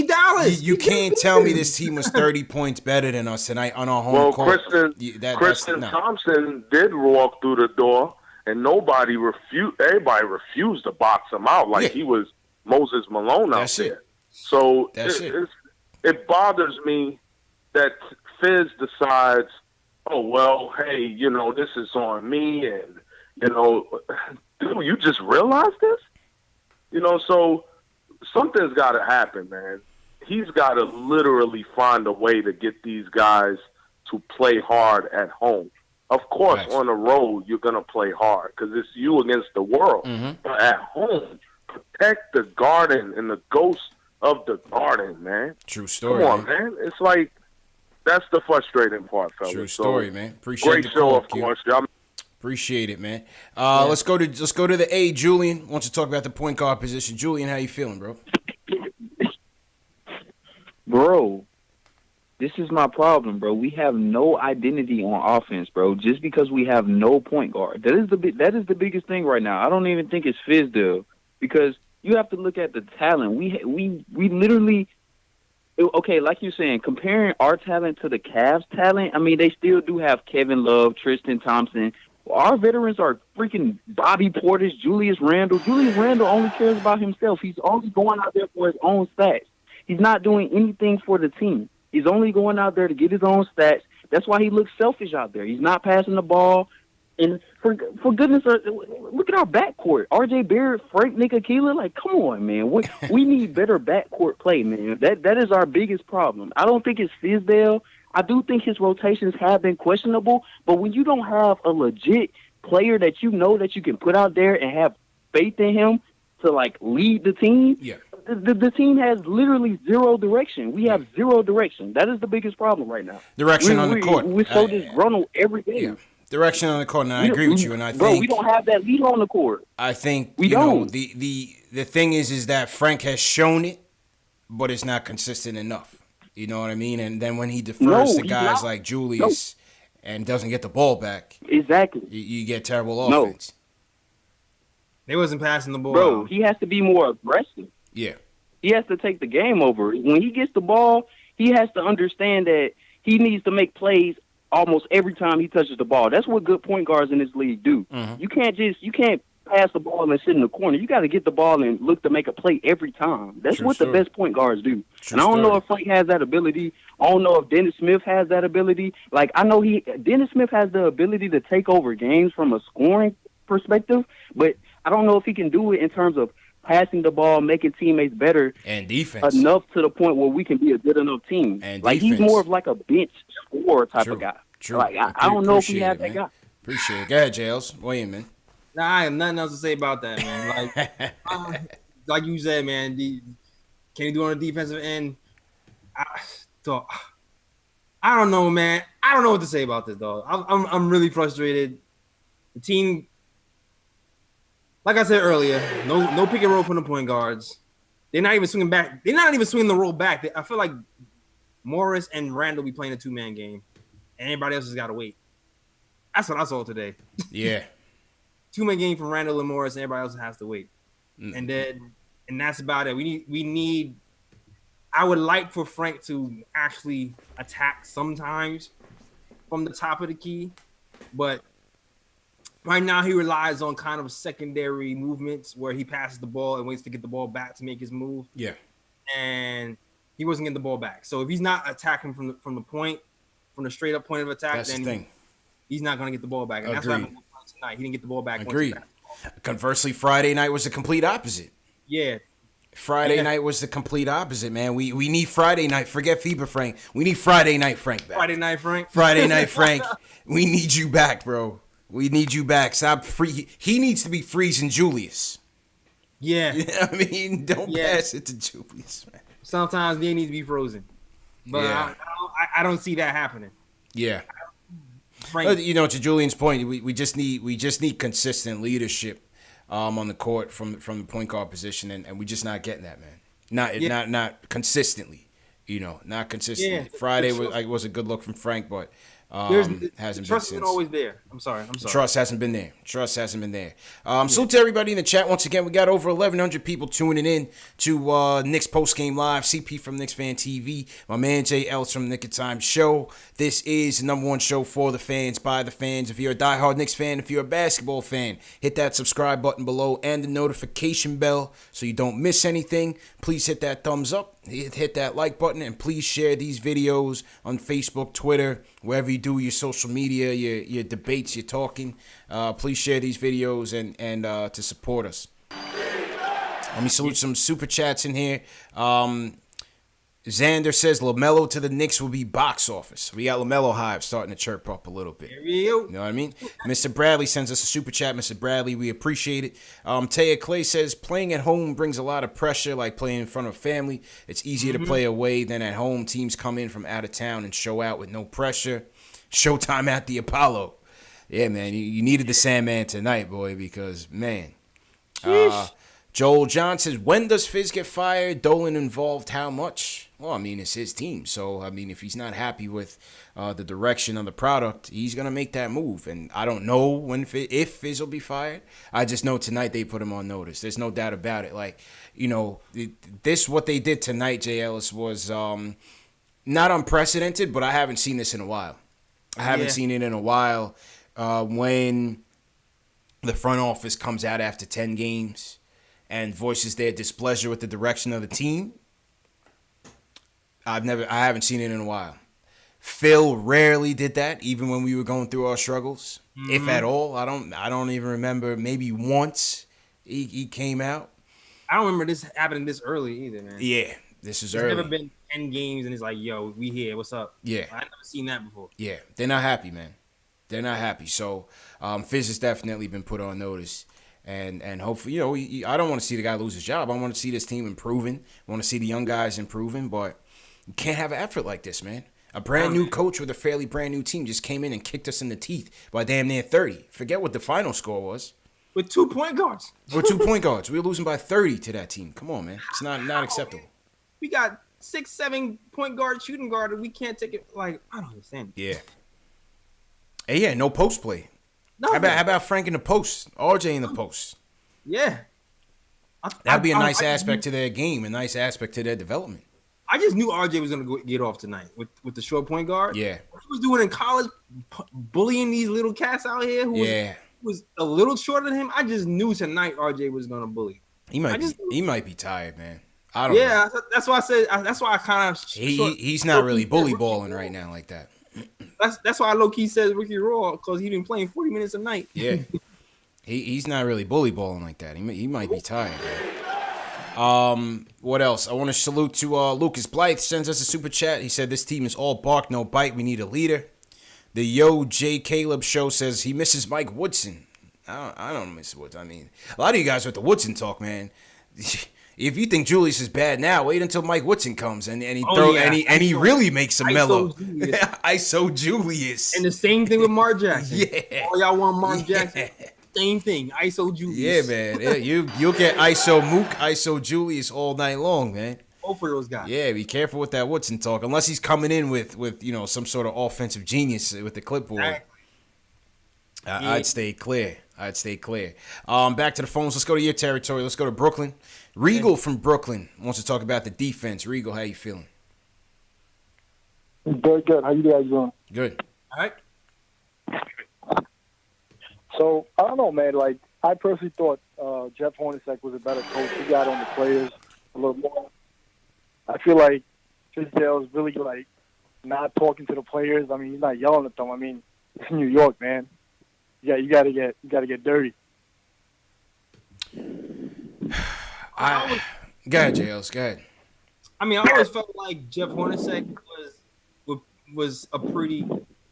Dallas. You can't tell me this team was 30 points better than us tonight on our home court. Kristen Thompson did walk through the door, and everybody refused to box him out like he was Moses Malone out there. So it bothers me that Fizz decides, oh, well, hey, this is on me, and, dude, you just realized this? So something's got to happen, man. He's got to literally find a way to get these guys to play hard at home. Of course, on the road, you're going to play hard because it's you against the world. But at home, protect the garden and the ghost of the garden, man. True story. Come on, man. It's like, that's the frustrating part, fellas. True story, man. Appreciate great the show, call, of course. Y'all. Appreciate it, man. Let's go to the A. Julian wants to talk about the point guard position. Julian, how you feeling, bro? Bro, this is my problem, bro. We have no identity on offense, bro. Just because we have no point guard, that is the biggest thing right now. I don't even think it's Fizdale because you have to look at the talent. We literally. Okay, like you're saying, comparing our talent to the Cavs' talent, I mean, they still do have Kevin Love, Tristan Thompson. Our veterans are freaking Bobby Portis, Julius Randle. Julius Randle only cares about himself. He's only going out there for his own stats. He's not doing anything for the team. He's only going out there to get his own stats. That's why he looks selfish out there. He's not passing the ball. And for goodness, look at our backcourt. R.J. Barrett, Frank Ntilikina. Like, come on, man. We need better backcourt play, man. That is our biggest problem. I don't think it's Fizdale. I do think his rotations have been questionable. But when you don't have a legit player that you know that you can put out there and have faith in him to, like, lead the team, the team has literally zero direction. We have zero direction. That is the biggest problem right now. Direction on the court. We're so disgruntled every game. Yeah. Direction on the court, and I agree with you. And I think, bro, we don't have that lead on the court. I think we don't. Know, the thing is that Frank has shown it, but it's not consistent enough. You know what I mean? And then when he defers to guys like Julius and doesn't get the ball back, exactly, you get terrible offense. They wasn't passing the ball. Bro, he has to be more aggressive. Yeah. He has to take the game over. When he gets the ball, he has to understand that he needs to make plays almost every time he touches the ball. That's what good point guards in this league do. Mm-hmm. You can't pass the ball and sit in the corner. You got to get the ball and look to make a play every time. That's what the best point guards do. And I don't know if Frank has that ability. I don't know if Dennis Smith has that ability. Like, I know Dennis Smith has the ability to take over games from a scoring perspective, but I don't know if he can do it in terms of passing the ball, making teammates better, and defense enough to the point where we can be a good enough team. And like defense. He's more of like a bench scorer type of guy. True. Like I don't know if we have that guy. Appreciate it. Go ahead, Jails. Weigh in, man. Nah, I have nothing else to say about that, man. Like you said, man. Can you do it on the defensive end? I don't know, man. I don't know what to say about this, dog. I'm really frustrated. The team, like I said earlier, no pick and roll from the point guards. They're not even swinging back. They're not even swinging the roll back. I feel like Morris and Randall be playing a 2-man game, and everybody else has got to wait. That's what I saw today. Yeah. 2-man game from Randall and Morris, and everybody else has to wait. Mm-hmm. And that's about it. We need. I would like for Frank to actually attack sometimes from the top of the key, but right now he relies on kind of secondary movements where he passes the ball and waits to get the ball back to make his move. Yeah. And he wasn't getting the ball back. So if he's not attacking from the point, from the straight up point of attack, that's then he's not going to get the ball back. And that's what happened tonight. He didn't get the ball back. Agreed. Conversely, Friday night was the complete opposite. Yeah. Friday night was the complete opposite, man. We need Friday night. Forget FIBA Frank. We need Friday night Frank back. Friday night Frank. Friday night Frank. We need you back, bro. We need you back. Stop free. He needs to be freezing Julius. Yeah. You know what I mean? Don't pass it to Julius, man. Sometimes they need to be frozen. But I don't see that happening. Yeah. Frank. You know, to Julian's point, we just need consistent leadership on the court from the point guard position, and we're just not getting that, man. Not consistently, you know, not consistently. Yeah, Friday was a good look from Frank, but hasn't been trust since. isn't always there. I'm sorry. Trust hasn't been there. Salute to everybody in the chat. Once again, we got over 1,100 people tuning in to Knicks Post Game Live. CP from KnicksFanTV. My man Jay Ellis from Knick of Time Show. This is the #1 show for the fans, by the fans. If you're a diehard Knicks fan, if you're a basketball fan, hit that subscribe button below and the notification bell so you don't miss anything. Please hit that thumbs up. Hit that like button, and please share these videos on Facebook, Twitter, wherever you do your social media, your debates, your talking. Please share these videos and to support us. Let me salute some super chats in here. Xander says LaMelo to the Knicks will be box office. We got LaMelo Hive starting to chirp up a little bit. You know what I mean? Mr. Bradley sends us a super chat. Mr. Bradley, we appreciate it. Taya Clay says playing at home brings a lot of pressure, like playing in front of family. It's easier to play away than at home. Teams come in from out of town and show out with no pressure. Showtime at the Apollo. Yeah, man, you needed the Sandman tonight, boy, because, man. Joel John says, when does Fizz get fired? Dolan involved how much? Well, I mean, it's his team. So, I mean, if he's not happy with the direction of the product, he's going to make that move. And I don't know if Fizz will be fired. I just know tonight they put him on notice. There's no doubt about it. Like, you know, what they did tonight, Jay Ellis, was not unprecedented, but I haven't seen this in a while. I haven't seen it in a while when the front office comes out after 10 games and voices their displeasure with the direction of the team. I haven't seen it in a while. Phil rarely did that, even when we were going through our struggles, if at all. I don't even remember. Maybe once he came out. I don't remember this happening this early either, man. Yeah, this is It's early. never been 10 games and it's like, yo, we here. What's up? Yeah. I've never seen that before. Yeah, they're not happy, man. They're not happy. So Fizz has definitely been put on notice. And hopefully, I don't want to see the guy lose his job. I want to see this team improving. I want to see the young guys improving. But you can't have an effort like this, man. A brand new coach with a fairly brand new team just came in and kicked us in the teeth by damn near 30. Forget what the final score was. With 2 point guards. With 2 point guards. We were losing by 30 to that team. Come on, man. It's not acceptable. We got 6, 7 point guard, shooting guard, and we can't take it. Like, I don't understand. Yeah. Hey, yeah, no post play. No. How about Frank in the post? RJ in the post? Yeah. That'd be a nice aspect to their game, a nice aspect to their development. I just knew RJ was going to get off tonight with the short point guard. Yeah. What he was doing in college, bullying these little cats out here who was a little shorter than him. I just knew tonight RJ was going to bully. He might be tired, man. I don't know. Yeah, that's why I said. That's why I kind of. He's not really bully balling right now like that. That's why I low key says Ricky Raw, because he's been playing 40 minutes a night. Yeah. He's not really bully balling like that. He might be tired, man. What else? I want to salute to Lucas Blythe, sends us a super chat. He said this team is all bark, no bite. We need a leader. The Yo J Caleb show says he misses Mike Woodson. I don't miss Woodson. I mean, a lot of you guys with the Woodson talk, man. If you think Julius is bad now, wait until Mike Woodson comes and he really makes a mellow. ISO Julius. And the same thing with Mark Jackson. Yeah. All y'all want Mark Jackson. Same thing. ISO Julius. Yeah, man. Yeah, you'll get ISO Mook, ISO Julius all night long, man. Both of those guys. Yeah, be careful with that Woodson talk. Unless he's coming in with some sort of offensive genius with the clipboard. I'd stay clear. Back to the phones. Let's go to your territory. Let's go to Brooklyn. Regal from Brooklyn wants to talk about the defense. Regal, how you feeling? Good. How you guys doing? Good. All right. So, I don't know, man. Like, I personally thought Jeff Hornacek was a better coach. He got on the players a little more. I feel like Fizdale is really, like, not talking to the players. I mean, he's not yelling at them. I mean, it's New York, man. Yeah, you gotta get dirty. Go ahead, JLs. Go ahead. I mean, I always felt like Jeff Hornacek was a pretty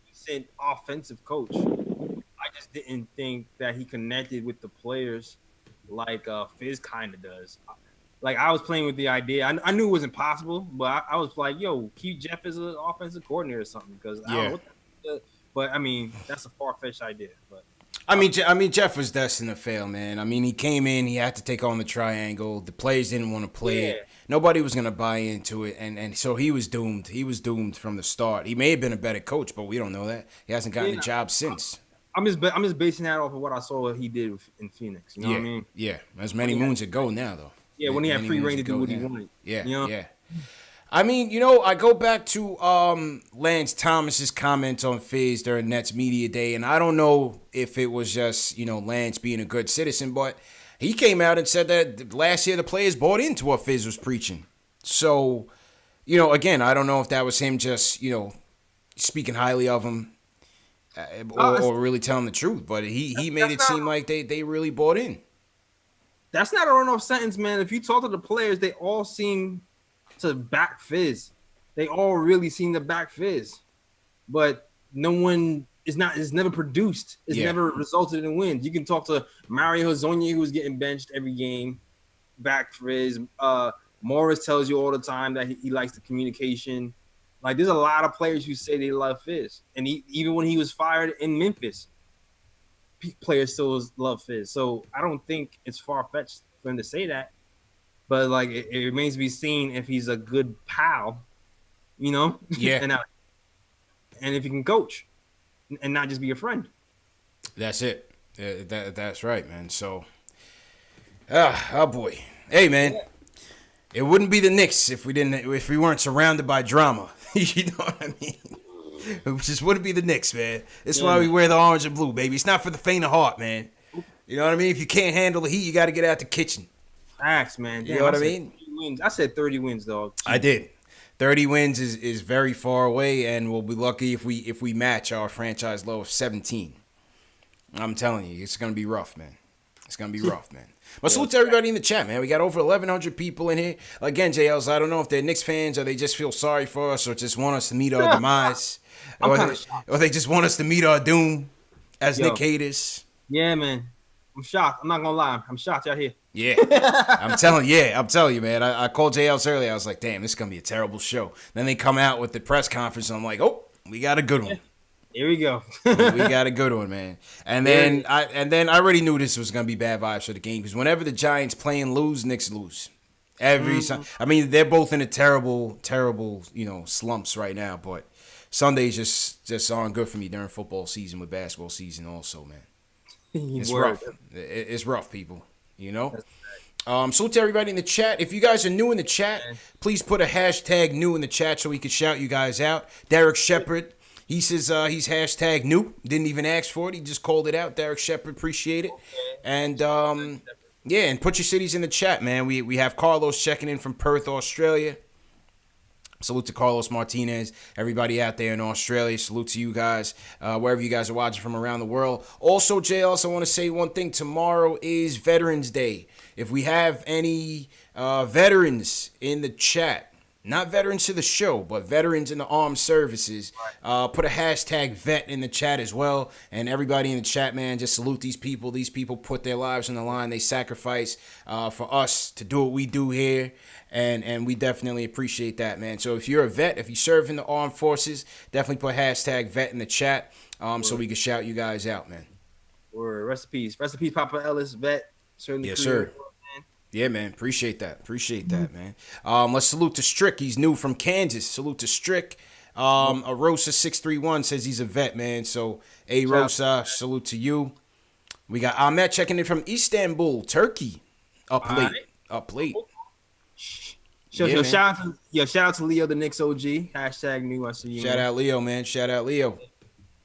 decent offensive coach. I just didn't think that he connected with the players like Fizz kind of does. Like, I was playing with the idea. I knew it wasn't possible, but I was like, yo, keep Jeff as an offensive coordinator or something, because I don't know what but I mean, that's a far-fetched idea. But I mean, Jeff was destined to fail, man. I mean, he came in, he had to take on the triangle. The players didn't want to play it. Nobody was going to buy into it, and so he was doomed. He was doomed from the start. He may have been a better coach, but we don't know that. He hasn't gotten a job since. I'm just basing that off of what I saw he did in Phoenix. You know what I mean? Yeah, as many moons ago now, though. Yeah, when he had free reign to do what he wanted. Yeah, you know? yeah. I mean, I go back to Lance Thomas's comments on Fizz during Nets Media Day, and I don't know if it was just, Lance being a good citizen, but he came out and said that last year the players bought into what Fizz was preaching. So, again, I don't know if that was him just, speaking highly of him or really telling the truth, but he made it seem like they really bought in. That's not a run-off sentence, man. If you talk to the players, they all seem to back Fizz. They all really seem to back Fizz. But no one is never produced. It's never resulted in wins. You can talk to Mario Hezonja, who was getting benched every game, back Fizz. Morris tells you all the time that he likes the communication. Like, there's a lot of players who say they love Fizz. And even when he was fired in Memphis, players still love Fizz. So I don't think it's far-fetched for him to say that. But, like, it remains to be seen if he's a good pal, Yeah. and if he can coach and not just be a friend. That's it. That's right, man. So, oh boy. Hey, man. It wouldn't be the Knicks if we weren't surrounded by drama. You know what I mean? It just wouldn't be the Knicks, man. That's why we wear the orange and blue, baby. It's not for the faint of heart, man. You know what I mean? If you can't handle the heat, you got to get out the kitchen. Facts, man. Damn, You know what I mean? 30 wins. I said 30 wins, dog. I did. 30 wins is very far away, and we'll be lucky if we match our franchise low of 17. I'm telling you, it's gonna be rough, man. It's gonna be rough, man. But salute to everybody in the chat, man. We got over 1,100 people in here. Again, JLs, I don't know if they're Knicks fans or they just feel sorry for us or just want us to meet our demise, or they just want us to meet our doom as Knick haters. Yeah, man. I'm shocked. I'm not gonna lie. I'm shocked y'all here. Yeah, I'm telling you, man. I called JLs earlier. I was like, damn, this is gonna be a terrible show. Then they come out with the press conference, and I'm like, oh, we got a good one. Here we go. We got a good one, man. And then I already knew this was gonna be bad vibes for the game because whenever the Giants play and lose, Knicks lose. I mean, they're both in a terrible, slumps right now. But Sundays just aren't good for me during football season with basketball season, also, man. It's rough. It's rough, people. So to everybody in the chat, if you guys are new in the chat, please put a hashtag new in the chat so we can shout you guys out. Derek Shepard. He says he's hashtag new. Didn't even ask for it. He just called it out. Derek Shepard, appreciate it. And and put your cities in the chat, man. We have Carlos checking in from Perth, Australia. Salute to Carlos Martinez. Everybody out there in Australia, salute to you guys, wherever you guys are watching from around the world. Also, Jay, also want to say one thing. Tomorrow is Veterans Day. If we have any veterans in the chat, not veterans to the show, but veterans in the armed services, put a hashtag vet in the chat as well. And everybody in the chat, man, just salute these people. These people put their lives on the line. They sacrifice for us to do what we do here. And we definitely appreciate that, man. So if you're a vet, if you serve in the armed forces, definitely put hashtag vet in the chat so we can shout you guys out, man. Word. Rest in peace. Rest in peace, Papa Ellis, vet. Certainly yes, sir. Yeah, man. Appreciate that, man. Let's salute to Strick. He's new from Kansas. Salute to Strick. Arosa631 says he's a vet, man. So, Rosa, salute to you. We got Ahmet checking in from Istanbul, Turkey. Up late. Shout out to Leo, the Knicks OG. Hashtag new. I see you. Shout out Leo, man. Shout out Leo.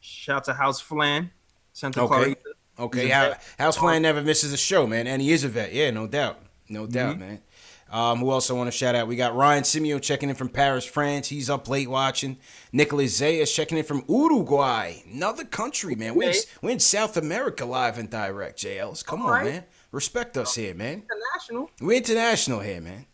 Shout out to House Flan, Santa Clarita. Okay, House Flan never misses a show, man. And he is a vet. Yeah, no doubt. No doubt, man. Who else I want to shout out? We got Ryan Simeo checking in from Paris, France. He's up late watching. Nicholas Zayas checking in from Uruguay. Another country, man. We're in South America live and direct, JLs. Come on, man. Respect us here, man. International. We're international here, man.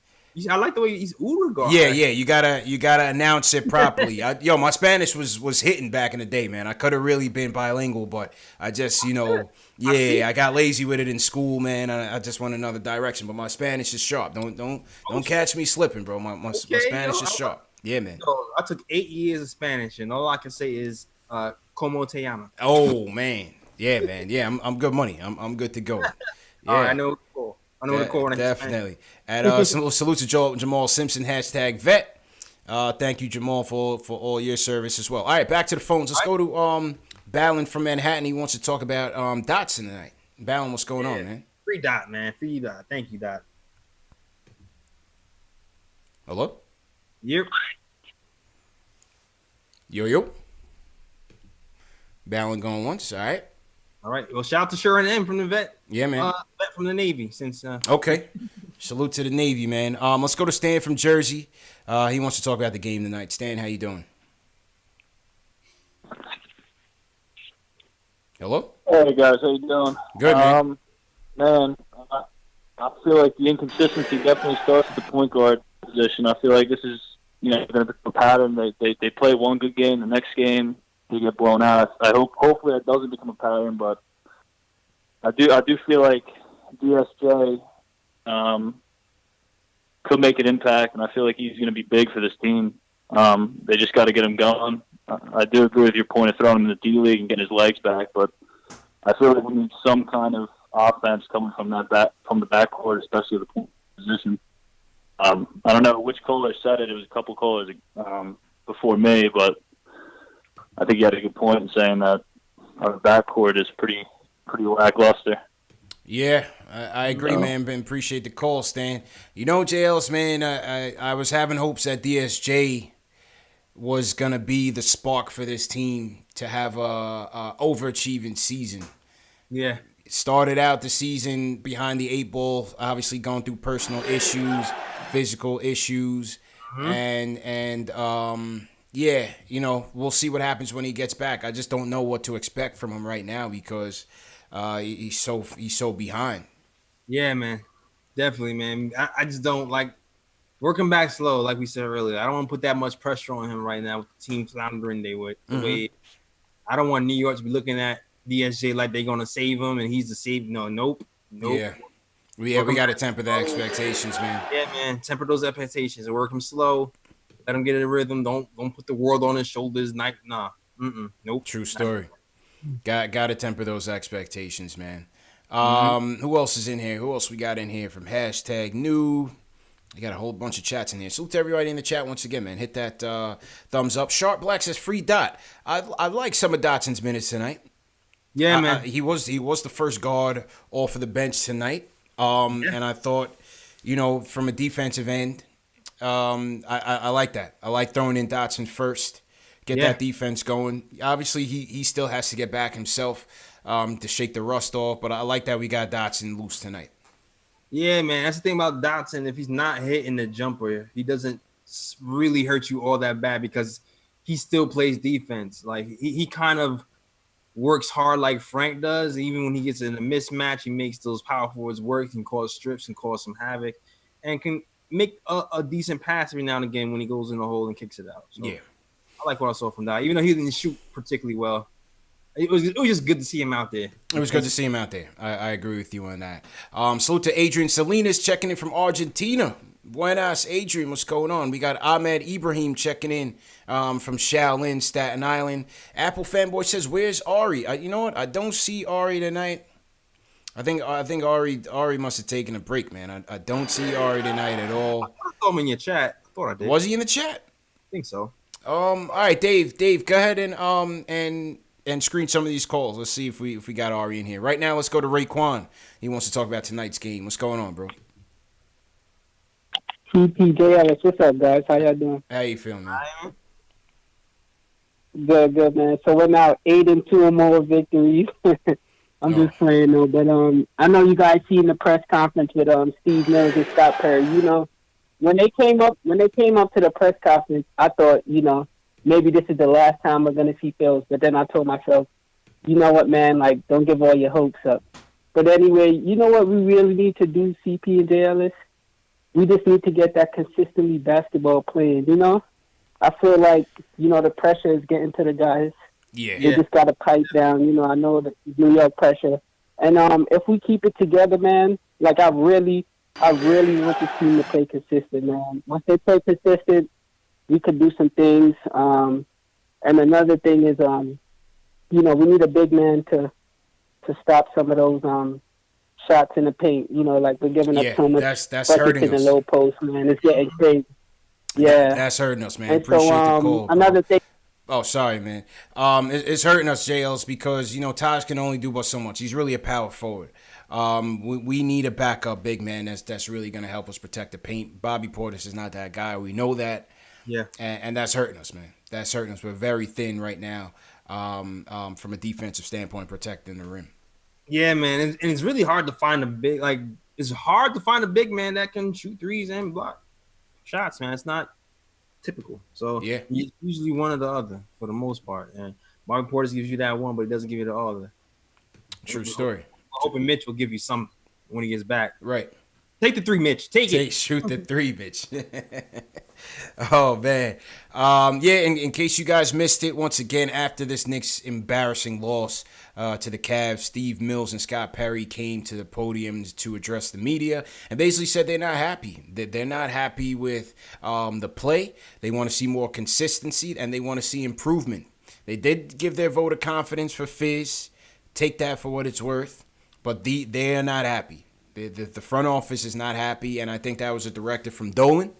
I like the way he's Uruguay. Yeah. You gotta announce it properly. My Spanish was hitting back in the day, man. I could have really been bilingual, but I just, I got lazy with it in school, man. I just went another direction. But my Spanish is sharp. Don't catch me slipping, bro. My Spanish is sharp. Yeah, man. I took 8 years of Spanish, and all I can say is "Como te llama?" Oh man, yeah, man. Yeah, I'm good money. I'm good to go. Yeah, I know. I know the core. Definitely. And salute to Jamal Simpson, hashtag vet. Thank you, Jamal, for all your service as well. All right, back to the phones. Let's go to Ballin from Manhattan. He wants to talk about Dotson tonight. Ballin, what's going on, man? Free Dot, man. Free Dot. Thank you, Dot. Hello? Yep. Yo. Ballin going once. All right. All right. Well, shout out to Sharon M from the vet. Yeah, man. Vet from the Navy. Okay. Salute to the Navy, man. Let's go to Stan from Jersey. He wants to talk about the game tonight. Stan, how you doing? Hello? Hey, guys. How you doing? Good, man. I feel like the inconsistency definitely starts at the point guard position. I feel like this is, going to become a pattern. They play one good game, the next game they get blown out. Hopefully that doesn't become a pattern, but I do feel like DSJ could make an impact, and I feel like he's going to be big for this team. They just got to get him going. I do agree with your point of throwing him in the D League and getting his legs back, but I feel like we need some kind of offense coming from the backcourt, especially the point position. I don't know which caller said it. It was a couple callers before me, but I think you had a good point in saying that our backcourt is pretty lackluster. Yeah, I agree, man. Appreciate the call, Stan. JLs, man, I was having hopes that DSJ was going to be the spark for this team to have a overachieving season. Yeah. Started out the season behind the 8 ball, obviously going through personal issues, physical issues. Yeah, we'll see what happens when he gets back. I just don't know what to expect from him right now because he's so behind. Yeah, man. Definitely, man. I just don't like working back slow, like we said earlier. I don't want to put that much pressure on him right now with the team floundering the way. I don't want New York to be looking at DSJ like they're gonna save him and he's the save. No, nope. Yeah, we got to temper the expectations, man. Yeah, man. Temper those expectations and work him slow. Let him get in a rhythm. Don't put the world on his shoulders. Nah. Nope. True story. Got to temper those expectations, man. Who else is in here? Who else we got in here from #new? We got a whole bunch of chats in here. Salute to everybody in the chat once again, man. Hit that thumbs up. Sharp Black says free Dot. I like some of Dotson's minutes tonight. Yeah, man. He was the first guard off of the bench tonight. And I thought, from a defensive end, I like that. I like throwing in Dotson first, get that defense going. Obviously, he still has to get back himself to shake the rust off, but I like that we got Dotson loose tonight. Yeah, man. That's the thing about Dotson. If he's not hitting the jumper, he doesn't really hurt you all that bad because he still plays defense. Like he kind of works hard like Frank does. Even when he gets in a mismatch, he makes those power forwards work, can cause strips and cause some havoc, and can make a decent pass every now and again when he goes in the hole and kicks it out. So I like what I saw from that. Even though he didn't shoot particularly well, it was just good to see him out there. It was good to see him out there. I agree with you on that. Salute to Adrian Salinas checking in from Argentina. Buenas, Adrian. What's going on? We got Ahmed Ibrahim checking in from Shaolin, Staten Island. Apple Fanboy says, "Where's Ari?" You know what? I don't see Ari tonight. I think Ari must have taken a break, man. I don't see Ari tonight at all. I saw him in your chat. I thought I did. Was he in the chat? I think so. All right, Dave, go ahead and screen some of these calls. Let's see if we got Ari in here. Right now, let's go to Raekwon. He wants to talk about tonight's game. What's going on, bro? PPJ, what's up, guys? How y'all doing? How you feeling, man? Good, man. So we're now 8-2 or more victories. I'm just playing though, but I know you guys seen the press conference with Steve Mills and Scott Perry. When they came up to the press conference, I thought, maybe this is the last time we're gonna see Phils. But then I told myself, you know what, man? Like, don't give all your hopes up. But anyway, you know what we really need to do, CP and JLS? We just need to get that consistently basketball playing, I feel like, the pressure is getting to the guys. Yeah. They just got to pipe down. I know the New York pressure. And if we keep it together, man, like I really want the team to play consistent, man. Once they play consistent, we could do some things. And another thing is, we need a big man to stop some of those shots in the paint. Like we're giving up so much that's hurting in the us. Low post, man. It's getting crazy. Yeah, that's hurting us, man. And Appreciate the call. Another thing. Oh, sorry, man. It's hurting us, JLs, because Taj can only do but so much. He's really a power forward. We need a backup big man that's really going to help us protect the paint. Bobby Portis is not that guy. We know that. Yeah, and that's hurting us, man. That's hurting us. We're very thin right now, from a defensive standpoint, protecting the rim. Yeah, man, and it's really hard to find a big it's hard to find a big man that can shoot threes and block shots, man. It's not typical. So yeah, it's usually one or the other for the most part. And Bobby Portis gives you that one, but he doesn't give you the other. True story. I'm hoping Mitch will give you some when he gets back. Right. Take the three, Mitch. Take it. Shoot the three, Mitch. Oh, man. In case you guys missed it, once again, after this Knicks embarrassing loss to the Cavs, Steve Mills and Scott Perry came to the podium to address the media and basically said they're not happy. They're not happy with the play. They want to see more consistency, and they want to see improvement. They did give their vote of confidence for Fizz. Take that for what it's worth. But they're not happy. The front office is not happy, and I think that was a directive from Dolan.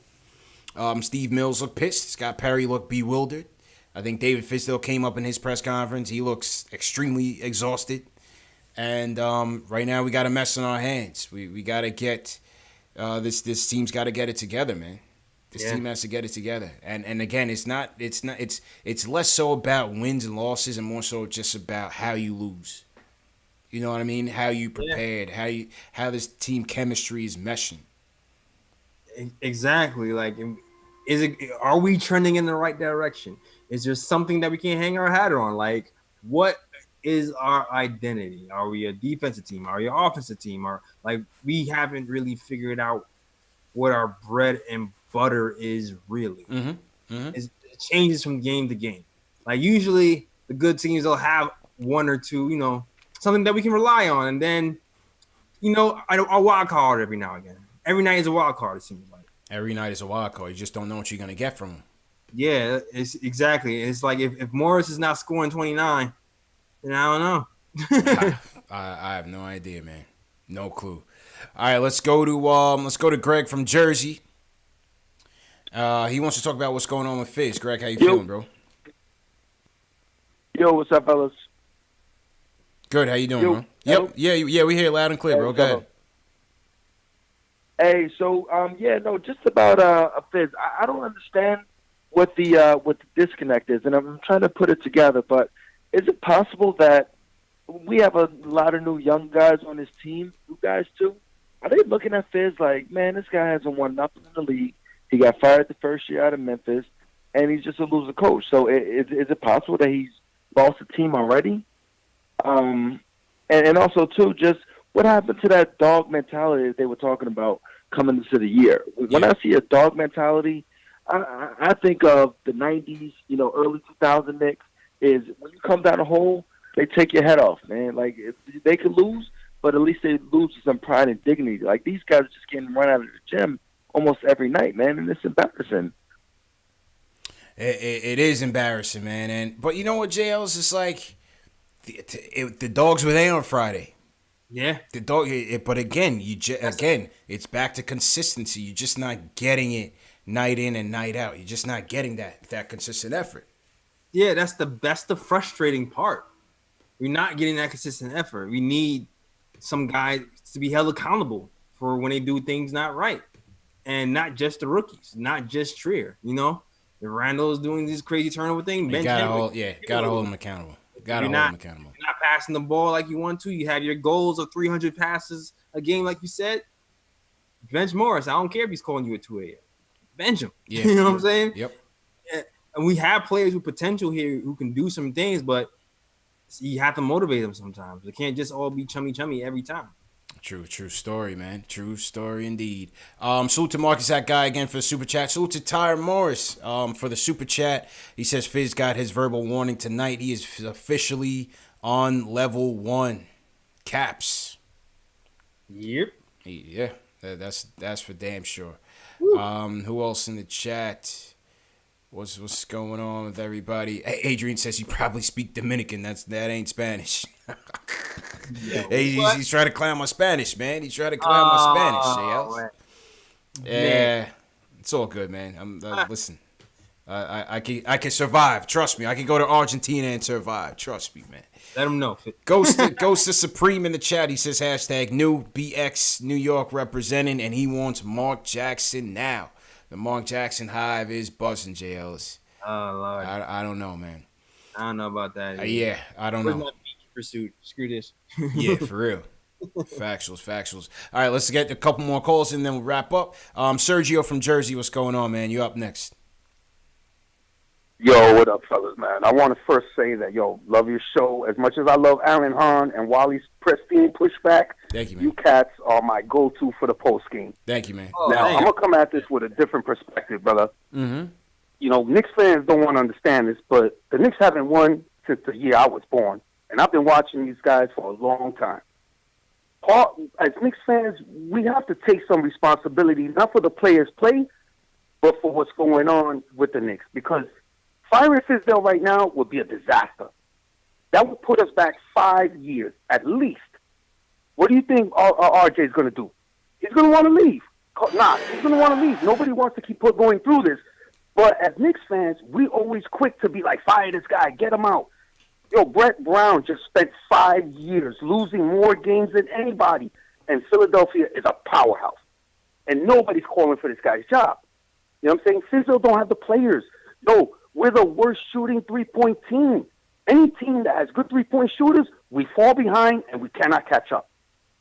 Steve Mills looked pissed. Scott Perry looked bewildered. I think David Fizdale came up in his press conference. He looks extremely exhausted. And right now we got a mess on our hands. We got to get this team's got to get it together, man. This team has to get it together. And again, it's less so about wins and losses and more so just about how you lose. You know what I mean? How you prepared, how this team chemistry is meshing. Exactly. Are we trending in the right direction? Is there something that we can hang our hat on? Like, what is our identity? Are we a defensive team? Are we an offensive team? Or like we haven't really figured out what our bread and butter is really. It changes from game to game. Like usually the good teams will have one or two, something that we can rely on, and then a wild card every now and again. Every night is a wild card, it seems like. Every night is a wild card. You just don't know what you're gonna get from them. Yeah, it's exactly. It's like if Morris is not scoring 29, then I don't know. I have no idea, man. No clue. All right, let's go to Greg from Jersey. He wants to talk about what's going on with Fizz. Greg, how you feeling, bro? Yo, what's up, fellas? Good. How you doing, bro? Yep. Yeah, we hear it loud and clear, bro. Go ahead. Hey, so just about Fizz. I don't understand what the disconnect is, and I'm trying to put it together. But is it possible that we have a lot of new young guys on this team, new guys too? Are they looking at Fizz like, man, this guy hasn't won nothing in the league. He got fired the first year out of Memphis, and he's just a loser coach. So is it possible that he's lost the team already? And also, too, just what happened to that dog mentality that they were talking about coming into the year? When I see a dog mentality, I think of the 90s, early 2000 Knicks, is when you come down the hole, they take your head off, man. Like, they could lose, but at least they lose with some pride and dignity. Like, these guys are just getting run out of the gym almost every night, man, and it's embarrassing. It is embarrassing, man. But you know what, JL's? It's like the dogs were there on Friday. Yeah. The dog. But again, it's back to consistency. You're just not getting it night in and night out. You're just not getting that consistent effort. Yeah, that's the frustrating part. We're not getting that consistent effort. We need some guys to be held accountable for when they do things not right. And not just the rookies, not just Trier, If Randall's doing this crazy turnover thing, gotta hold him accountable. You're not passing the ball like you want to. You had your goals of 300 passes a game, like you said. Bench Morris. I don't care if he's calling you at 2 a.m. Bench him. Yeah. You know what I'm saying? Yep. And we have players with potential here who can do some things, but you have to motivate them sometimes. It can't just all be chummy every time. True story, man. True story indeed. Salute to Marcus, that guy again for the super chat. Salute to Tyre Morris for the super chat. He says Fizz got his verbal warning tonight. He is officially on level 1. Caps. Yep. Yeah, that's for damn sure. Who else in the chat? What's going on with everybody? Hey, Adrian says you probably speak Dominican. That ain't Spanish. Hey, he's trying to clown my Spanish, man. He's trying to clown my Spanish. Yeah, it's all good, man. Listen, I can survive. Trust me. I can go to Argentina and survive. Trust me, man. Let him know. Ghost to Supreme in the chat. He says hashtag new BX New York representing, and he wants Mark Jackson now. The Mark Jackson hive is buzzing, JLs. Oh, Lord. I don't know, man. I don't know about that. Yeah, I don't know. Pursuit. Screw this. Yeah, for real. Factuals. All right, let's get a couple more calls and then we'll wrap up. Sergio from Jersey, what's going on, man? You up next. Yo, what up, fellas, man? I want to first say that, love your show. As much as I love Aaron Hahn and Wally's pristine pushback, thank you, man. You cats are my go-to for the post game. Thank you, man. Now, I'm going to come at this with a different perspective, brother. Mm-hmm. Knicks fans don't want to understand this, but the Knicks haven't won since the year I was born. And I've been watching these guys for a long time. As Knicks fans, we have to take some responsibility, not for the players' play, but for what's going on with the Knicks. Because firing Fizdale right now would be a disaster. That would put us back 5 years, at least. What do you think RJ is going to do? He's going to want to leave. Nah, he's going to want to leave. Nobody wants to keep going through this. But as Knicks fans, we always quick to be like, fire this guy, get him out. Brett Brown just spent 5 years losing more games than anybody. And Philadelphia is a powerhouse. And nobody's calling for this guy's job. You know what I'm saying? Fizdale don't have the players. We're the worst shooting three-point team. Any team that has good three-point shooters, we fall behind and we cannot catch up.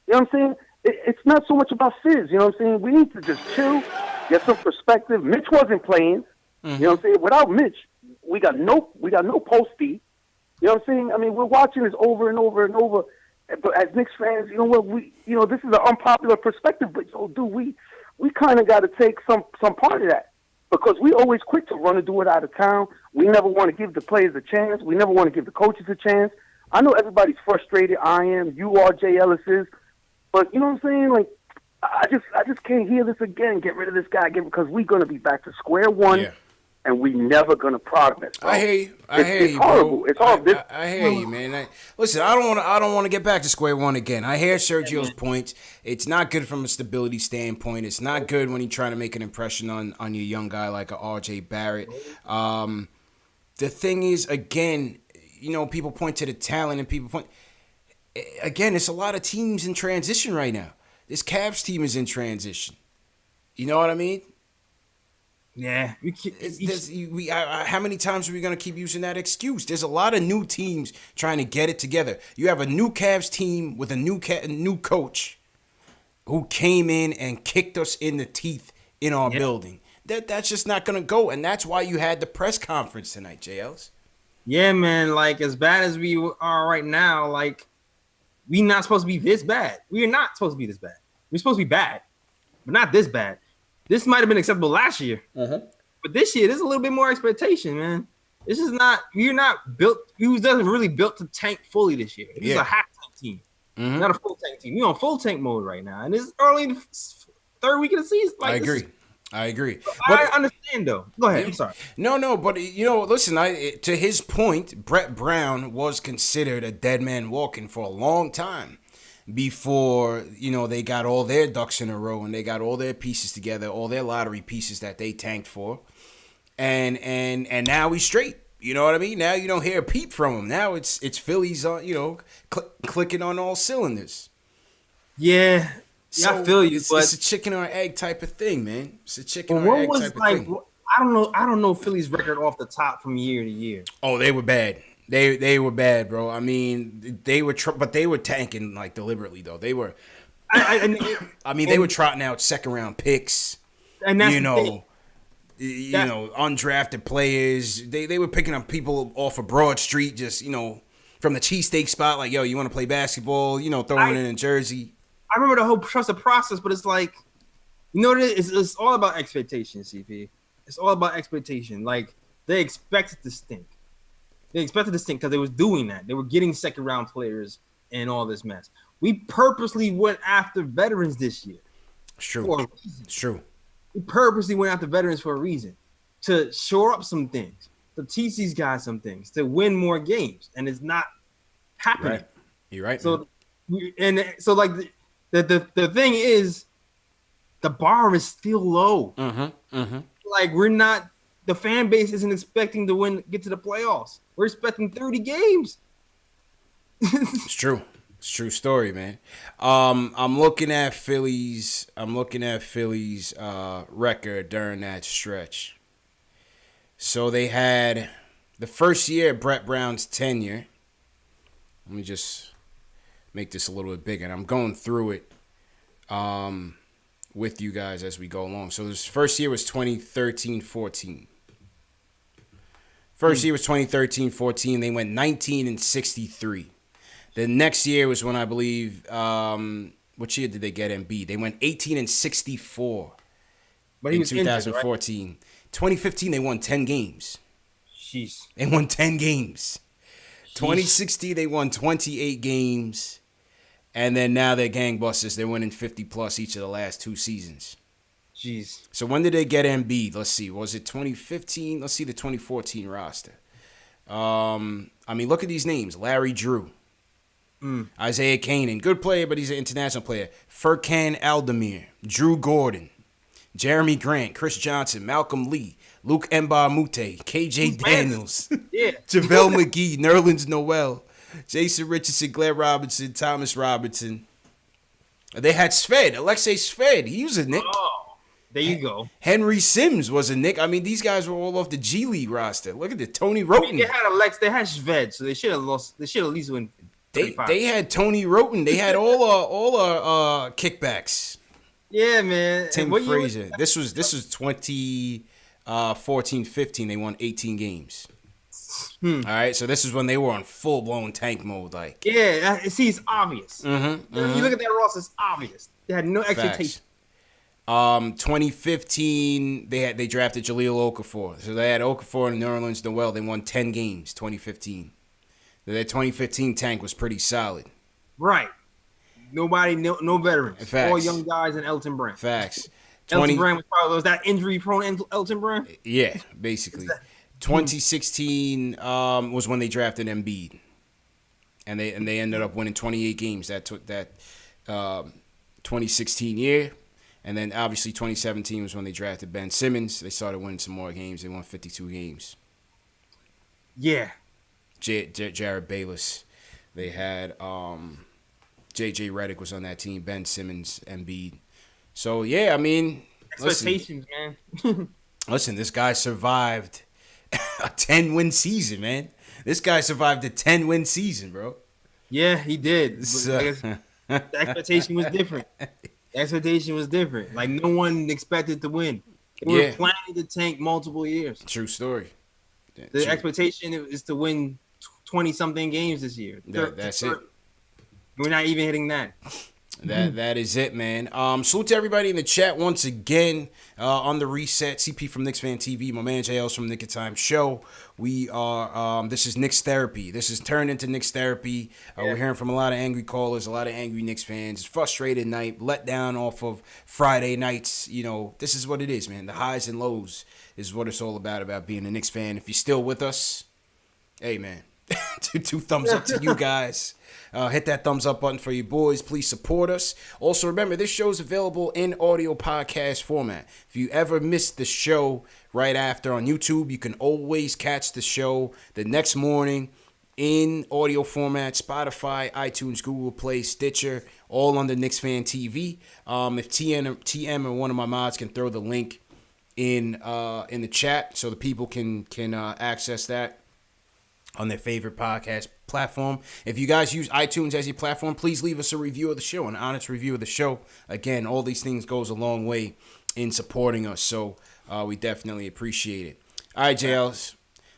You know what I'm saying? It's not so much about Fizz. You know what I'm saying? We need to just chill get some perspective. Mitch wasn't playing. You know what I'm saying? Without Mitch, we got no postie. You know what I'm saying? I mean, we're watching this over and over and over. But as Knicks fans, you know what? This is an unpopular perspective, but we kind of got to take some part of that because we always quick to run and do it out of town. We never want to give the players a chance. We never want to give the coaches a chance. I know everybody's frustrated. I am. You are. Jay Ellis is. But you know what I'm saying? Like, I just can't hear this again. Get rid of this guy again because we're going to be back to square one. Yeah. And we never gonna progress. Bro. I hear you. It's horrible. Bro. It's horrible. I hear you, man. Listen, I don't want to get back to square one again. I hear Sergio's points. It's not good from a stability standpoint. It's not good when you're trying to make an impression on your young guy like a R.J. Barrett. The thing is, again, people point to the talent and people point. Again, it's a lot of teams in transition right now. This Cavs team is in transition. You know what I mean? Yeah, how many times are we going to keep using that excuse? There's a lot of new teams trying to get it together. You have a new Cavs team with a new coach who came in and kicked us in the teeth in our building. That's just not going to go, and that's why you had the press conference tonight, JLs. Yeah, man, like as bad as we are right now, like we're not supposed to be this bad. We are not supposed to be this bad. We're supposed to be bad, but not this bad. This might have been acceptable last year, but this year there's a little bit more expectation, man. This is not. We're not built. We wasn't really built to tank fully this year. This is a half tank team, not a full tank team. We're on full tank mode right now, and it's early in the third week of the season. Like, I agree. But I understand though. Go ahead. I'm sorry. No, but listen. To his point, Brett Brown was considered a dead man walking for a long time. Before, they got all their ducks in a row and they got all their pieces together, all their lottery pieces that they tanked for. And now he's straight. You know what I mean? Now you don't hear a peep from him. Now it's Philly's on, clicking on all cylinders. Yeah. So I feel you, but it's a chicken or egg type of thing, man. It's a chicken or egg type of thing. I don't know Philly's record off the top from year to year. Oh, they were bad. They were bad, bro. I mean, they were tanking like deliberately though. They were. They were trotting out second round picks. And that's undrafted players. They were picking up people off of Broad Street, just from the cheesesteak spot. Like, yo, you want to play basketball? Throwing in a jersey. I remember the whole process, but it's like, what it is? It's all about expectation, CP. It's all about expectation. Like they expected to stink. They expected to stink because they was doing that. They were getting second round players and all this mess. We purposely went after veterans this year. It's true. It's true. We purposely went after veterans for a reason, to shore up some things, to teach these guys some things, to win more games, and it's not happening. Right. You're right. So, the thing is, the bar is still low. Like we're not. The fan base isn't expecting to get to the playoffs. We're expecting 30 games. It's true. It's a true story, man. I'm looking at Philly's record during that stretch. So they had the first year of Brett Brown's tenure. Let me just make this a little bit bigger. And I'm going through it with you guys as we go along. So this first year was 2013-14. First year was 2013-14. They went 19-63. The next year was when I believe, what year did they get Embiid? They went 18-64 in 2014. Injured, right? 2015, they won 10 games. Jeez. They won 10 games. 2016, they won 28 games. And then now they're gangbusters. They're winning 50-plus each of the last two seasons. Jeez. So when did they get Embiid? Let's see. Was it 2015? Let's see the 2014 roster. Look at these names. Larry Drew. Isaiah Kanan. Good player, but he's an international player. Furkan Aldemir. Drew Gordon. Jeremy Grant. Chris Johnson. Malcolm Lee. Luke Mbamute. KJ Daniels. JaVale McGee. Nerlens Noel. Jason Richardson. Glenn Robinson. Thomas Robinson. They had Sved. Alexei Sved. He was a Knick. Oh. There you go. Henry Sims was a Knick. I mean, these guys were all off the G League roster. Look at the Tony Roten. They had they had Sved, so they should have lost. They should at least win. They had Tony Roten. They had all kickbacks. Yeah, man. Tim What year Frazier. This was 2014-15. They won 18 games. All right, so this is when they were on full blown tank mode, like. Yeah, see, it's obvious. Mm-hmm, You look at that roster, it's obvious. They had no expectation. 2015, they drafted Jahlil Okafor. So they had Okafor and Nerlens Noel. They won 10 games. 2015. Their 2015 tank was pretty solid. Right. Nobody, no veterans. Facts. All young guys and Elton Brand. Facts. Elton Brand was that injury prone Elton Brand? Yeah, basically. 2016 was when they drafted Embiid, and they ended up winning 28 games that 2016 year, and then obviously 2017 was when they drafted Ben Simmons. They started winning some more games. They won 52 games. Yeah. Jared Bayless. They had J.J. Redick was on that team. Ben Simmons, Embiid. So yeah, I mean, expectations, man. Listen, this guy survived a 10-win season, man. This guy survived a 10-win season, bro. Yeah, he did. So, the expectation was different. The expectation was different. Like, no one expected to win. We were planning to tank multiple years. True story. The expectation is to win 20-something games this year. That's it. We're not even hitting that. That is it, man. Salute to everybody in the chat once again on the reset. CP from KnicksFanTV, my man JL's from Nick of Time Show. We are this is Knicks Therapy. This is turned into Knicks Therapy. We're hearing from a lot of angry callers, a lot of angry Knicks fans. It's frustrated night, let down off of Friday nights. You know, this is what it is, man. The highs and lows is what it's all about being a Knicks fan. If you're still with us, hey, man. two thumbs up to you guys. Hit that thumbs up button for you boys. Please support us. Also, remember, this show is available in audio podcast format. If you ever missed the show right after on YouTube, you can always catch the show the next morning in audio format. Spotify, iTunes, Google Play, Stitcher, all under KnicksFanTV. If TM or one of my mods can throw the link in the chat so the people can access that on their favorite podcast platform. If you guys use iTunes as your platform, please leave us a review of the show, an honest review of the show. Again, all these things goes a long way in supporting us, so we definitely appreciate it. All right, JLs,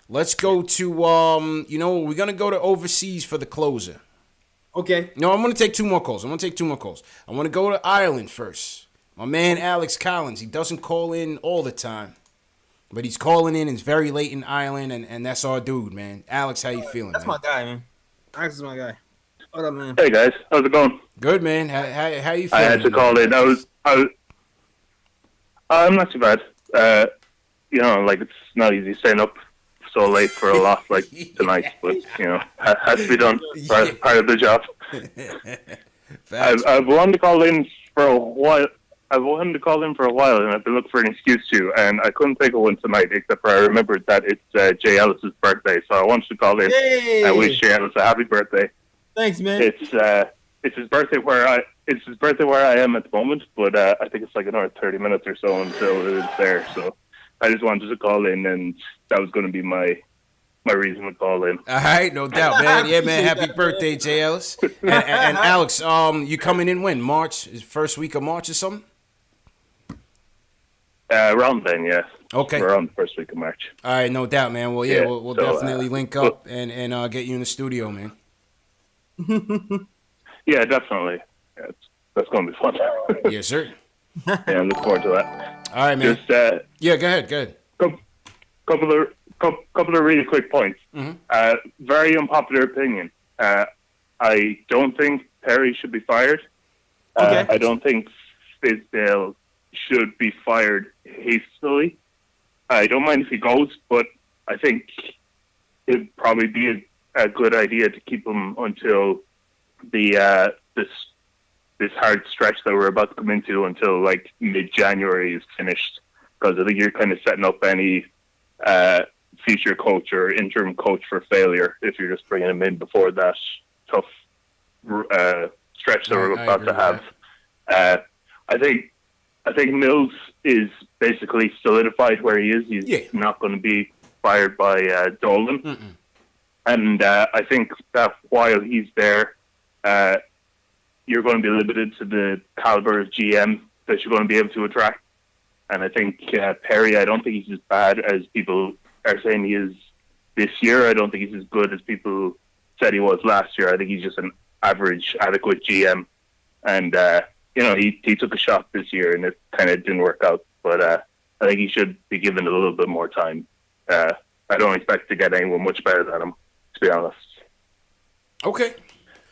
let's go to, we're going to go to overseas for the closer. Okay. No, I'm going to take two more calls. I want to go to Ireland first. My man, Alex Collins, he doesn't call in all the time. But he's calling in. It's very late in Ireland, and that's our dude, man. Alex, how you feeling, That's man? my guy, man. Alex is my guy. What up, man? Hey guys, how's it going? Good, man. How you feeling? I had to call in. I'm not too bad. It's not easy staying up so late for a loss like tonight, but has to be done. Part of the job. I've wanted to call in for a while. and I've been looking for an excuse to, and I couldn't think of one tonight, except for I remembered that it's Jay Ellis's birthday, so I wanted to call in and wish Jay Ellis a happy birthday. Thanks, man. It's his birthday where I am at the moment, but I think it's like another 30 minutes or so until it's there. So I just wanted to call in, and that was going to be my reason to call in. All right, no doubt, man. Yeah, man. Happy birthday, Jay Ellis. And Alex, you coming in when? March? Is first week of March or something? Around then, yeah. Okay. Around the first week of March. All right, no doubt, man. Well, yeah, we'll definitely link up and get you in the studio, man. Yeah, definitely. Yeah, that's going to be fun. Yes, sir. Yeah, I look forward to that. All right, man. Just, yeah, go ahead. Couple of really quick points. Mm-hmm. Very unpopular opinion. I don't think Perry should be fired. Okay. I don't think Fizdale should be fired hastily. I don't mind if he goes, but I think it'd probably be a good idea to keep him until the this hard stretch that we're about to come into, until like mid-January is finished, because I think you're kind of setting up any future coach or interim coach for failure if you're just bringing him in before that tough stretch that we're about to have. I think Mills is basically solidified where he is. He's not going to be fired by Dolan. Mm-mm. And I think that while he's there, you're going to be limited to the caliber of GM that you're going to be able to attract. And I think Perry, I don't think he's as bad as people are saying he is this year. I don't think he's as good as people said he was last year. I think he's just an average, adequate GM. And, he took a shot this year and it kind of didn't work out. But I think he should be given a little bit more time. I don't expect to get anyone much better than him, to be honest. Okay.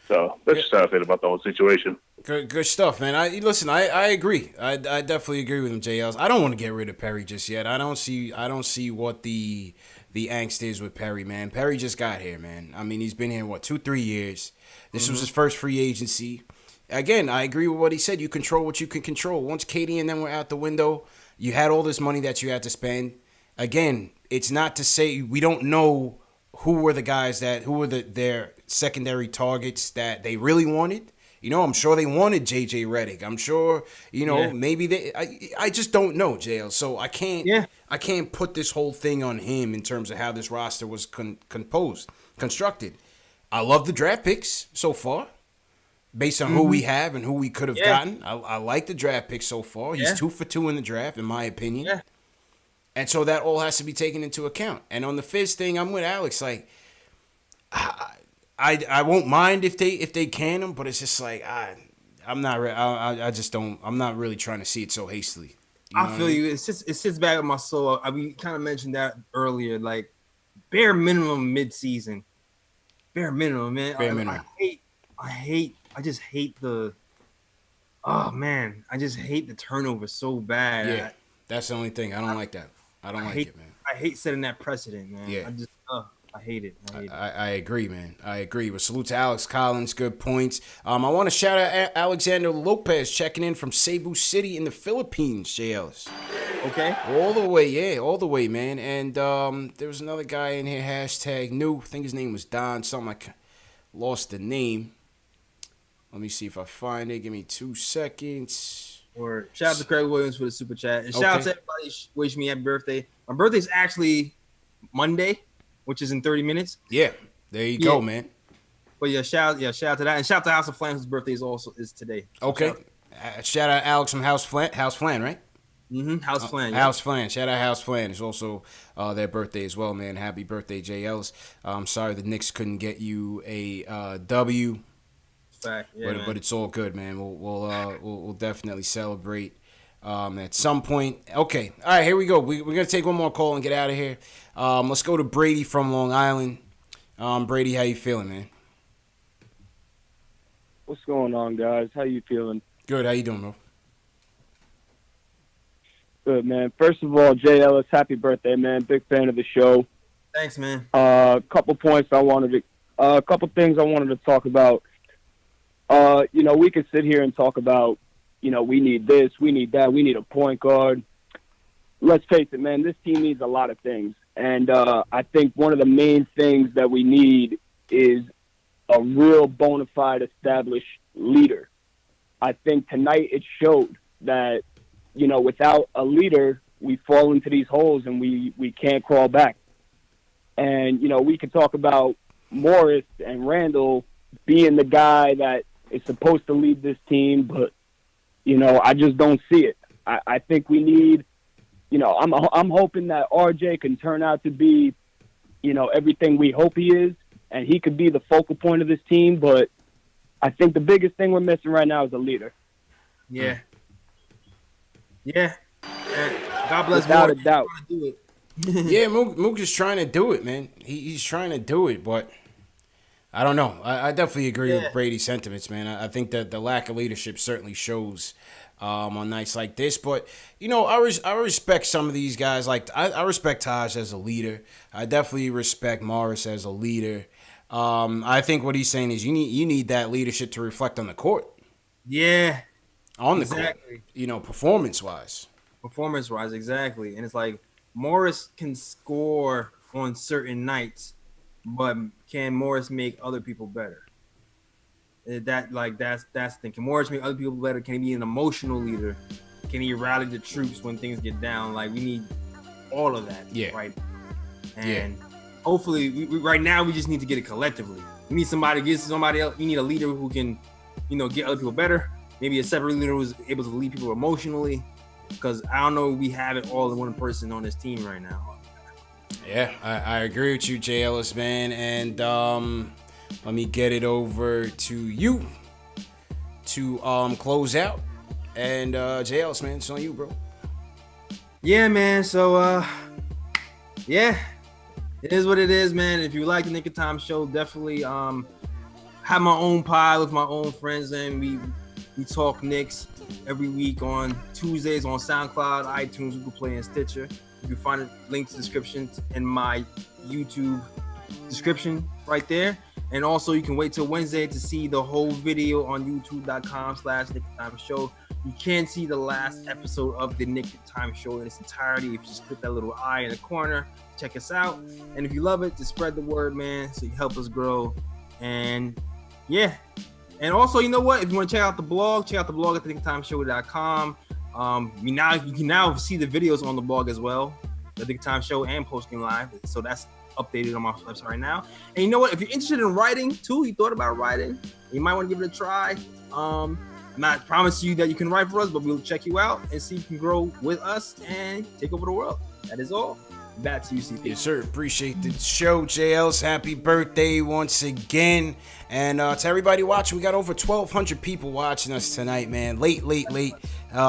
So that's just how I feel about the whole situation. Good stuff, man. I agree. I definitely agree with him, JLs. I don't want to get rid of Perry just yet. I don't see what the angst is with Perry, man. Perry just got here, man. I mean, he's been here 2-3 years. This was his first free agency. Again, I agree with what he said. You control what you can control. Once Katie and them were out the window, you had all this money that you had to spend. Again, it's not to say we don't know who were their secondary targets that they really wanted. I'm sure they wanted JJ Redick. I'm sure, maybe I just don't know, JL. So I can't put this whole thing on him in terms of how this roster was constructed. I love the draft picks so far, based on who we have and who we could have gotten. I like the draft picks so far. He's 2 for 2 in the draft, in my opinion. Yeah. And so that all has to be taken into account. And on the Fizz thing, I'm with Alex. Like, I won't mind if they can him, but it's just like I'm not really trying to see it so hastily. I feel you. It sits back with my soul. We kind of mentioned that earlier. Like bare minimum mid-season, bare minimum, man. Bare minimum. I just hate the. Oh man, I just hate the turnover so bad. Yeah, that's the only thing. I don't like that. I don't like it, man. I hate setting that precedent, man. Yeah. I hate it. I agree, man. I agree. But salute to Alex Collins. Good points. I want to shout out Alexander Lopez checking in from Cebu City in the Philippines, JLs. Okay. All the way, man. And there was another guy in here, #new. I think his name was Don. Something I lost the name. Let me see if I find it. Give me 2 seconds. Or shout out to Craig Williams for the super chat. And shout out to everybody wishing me happy birthday. My birthday's actually Monday, which is in 30 minutes. Yeah, there you go, man. But shout out to that. And shout out to House of Flan, whose birthday is today. Okay. Shout out Alex from House Flan, right? Mm-hmm. House Flan. House Flan. Shout out House Flan. It's also their birthday as well, man. Happy birthday, JLs. I'm sorry the Knicks couldn't get you a W. But it's all good, man. We'll definitely celebrate at some point. Okay, all right, here we go. We're gonna take one more call and get out of here. Let's go to Brady from Long Island. Brady, how you feeling, man? What's going on, guys? How you feeling? Good. How you doing, bro? Good, man. First of all, Jay Ellis, happy birthday, man. Big fan of the show. Thanks, man. Couple things I wanted to talk about. We could sit here and talk about, we need this, we need that, we need a point guard. Let's face it, man, this team needs a lot of things. And I think one of the main things that we need is a real bona fide established leader. I think tonight it showed that, without a leader, we fall into these holes and we can't crawl back. And, we could talk about Morris and Randall being the guy that is supposed to lead this team, but I just don't see it. I think we need, I'm hoping that RJ can turn out to be, everything we hope he is, and he could be the focal point of this team. But I think the biggest thing we're missing right now is a leader. Yeah. God bless. Without a doubt. Yeah, Mook is trying to do it, man. He's trying to do it, but I don't know. I definitely agree with Brady's sentiments, man. I think that the lack of leadership certainly shows on nights like this. But, I respect some of these guys. Like, I respect Taj as a leader. I definitely respect Morris as a leader. I think what he's saying is you need that leadership to reflect on the court. Yeah. On the court. Performance-wise. Performance-wise, exactly. And it's like Morris can score on certain nights, but can Morris make other people better? That's the thing. Can Morris make other people better? Can he be an emotional leader? Can he rally the troops when things get down? Like, we need all of that. Yeah. Right. And hopefully, we right now we just need to get it collectively. We need somebody else. You need a leader who can, get other people better. maybe a separate leader was able to lead people emotionally. Because I don't know if we have it all in one person on this team right now. Yeah, I agree with you, Jay Ellis, man. And let me get it over to you to close out. And Jay Ellis, man, it's on you, bro. Yeah, man. So, yeah, it is what it is, man. If you like the Nick of Time show, definitely have my own pie with my own friends, and we talk Knicks every week on Tuesdays on SoundCloud, iTunes, Google Play, and Stitcher. You can find links in the description in my YouTube description right there. And also, you can wait till Wednesday to see the whole video on youtube.com/NickTime Show. You can see the last episode of the Nick Time Show in its entirety. If you just click that little eye in the corner, check us out. And if you love it, just spread the word, man, so you help us grow. And yeah. And also, you know what? If you want to check out the blog at TheNickTimeShow.com. You can now see the videos on the blog as well, the Nick Time Show and Post Game Live. So that's updated on my website right now. And you know what? If you're interested in writing too, you thought about writing, you might want to give it a try. I'm not promising you that you can write for us, but we'll check you out and see if you can grow with us and take over the world. That is all. Back to you, CP. Yes, sir. Appreciate the show, JL's. Happy birthday once again. And to everybody watching, we got over 1,200 people watching us tonight, man. Late.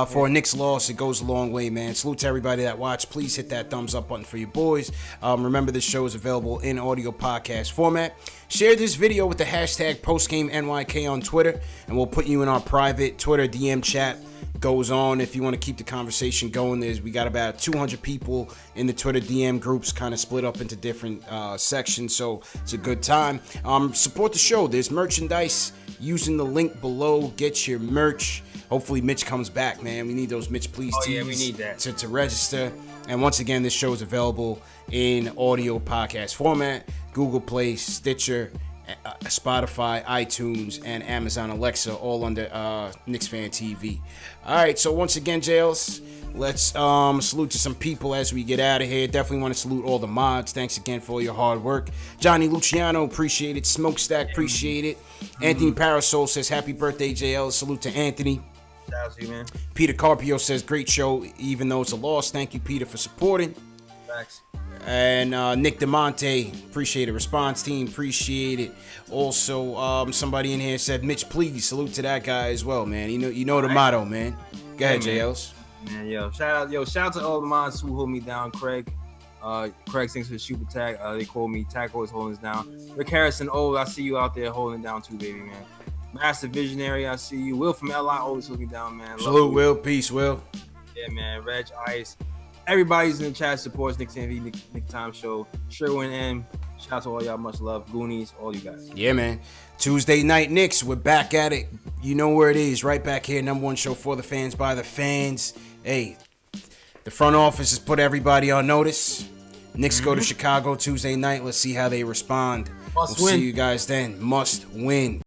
For a Knicks loss, it goes a long way, man. Salute to everybody that watched. Please hit that thumbs up button for your boys. Remember, this show is available in audio podcast format. Share this video with the hashtag PostGameNYK on Twitter, and we'll put you in our private Twitter DM chat. Goes on if you want to keep the conversation going. We got about 200 people in the Twitter DM groups, kind of split up into different sections, so it's a good time. Support the show. There's merchandise using the link below. Get your merch. Hopefully Mitch comes back, man. We need those Mitch Please tees. Yeah, we need that to register. And once again, this show is available in audio podcast format, Google Play, Stitcher, Spotify, iTunes, and Amazon Alexa, all under KnicksFanTV. All right, so once again, Jails, let's salute to some people as we get out of here. Definitely want to salute all the mods. Thanks again for all your hard work. Johnny Luciano, appreciate it. Smokestack, appreciate it. Anthony Parasol says, happy birthday, JL. Salute to Anthony. Shout out to you, man. Peter Carpio says, great show, even though it's a loss. Thank you, Peter, for supporting. Thanks. And Nick DeMonte, appreciate it. Response team, appreciate it. Also, somebody in here said, Mitch, please. Salute to that guy as well, man. You know the motto, man. Go ahead, JLs. Man, shout out to all the mods who hold me down. Craig thanks for the super tag. They call me Taco is holding us down. Rick Harrison, I see you out there holding it down too, baby, man. Master Visionary, I see you. Will from LI always holding me down, man. Salute, Will. Peace, Will. Yeah, man. Reg, Ice. Everybody's in the chat supports KnicksFanTV, Nick Time Show. Sherwin M. Shout out to all y'all. Much love. Goonies, all you guys. Yeah, man. Tuesday night Knicks. We're back at it. You know where it is. Right back here. Number one show for the fans, by the fans. Hey, the front office has put everybody on notice. Knicks go to Chicago Tuesday night. Let's see how they respond. Must win. See you guys then. Must win.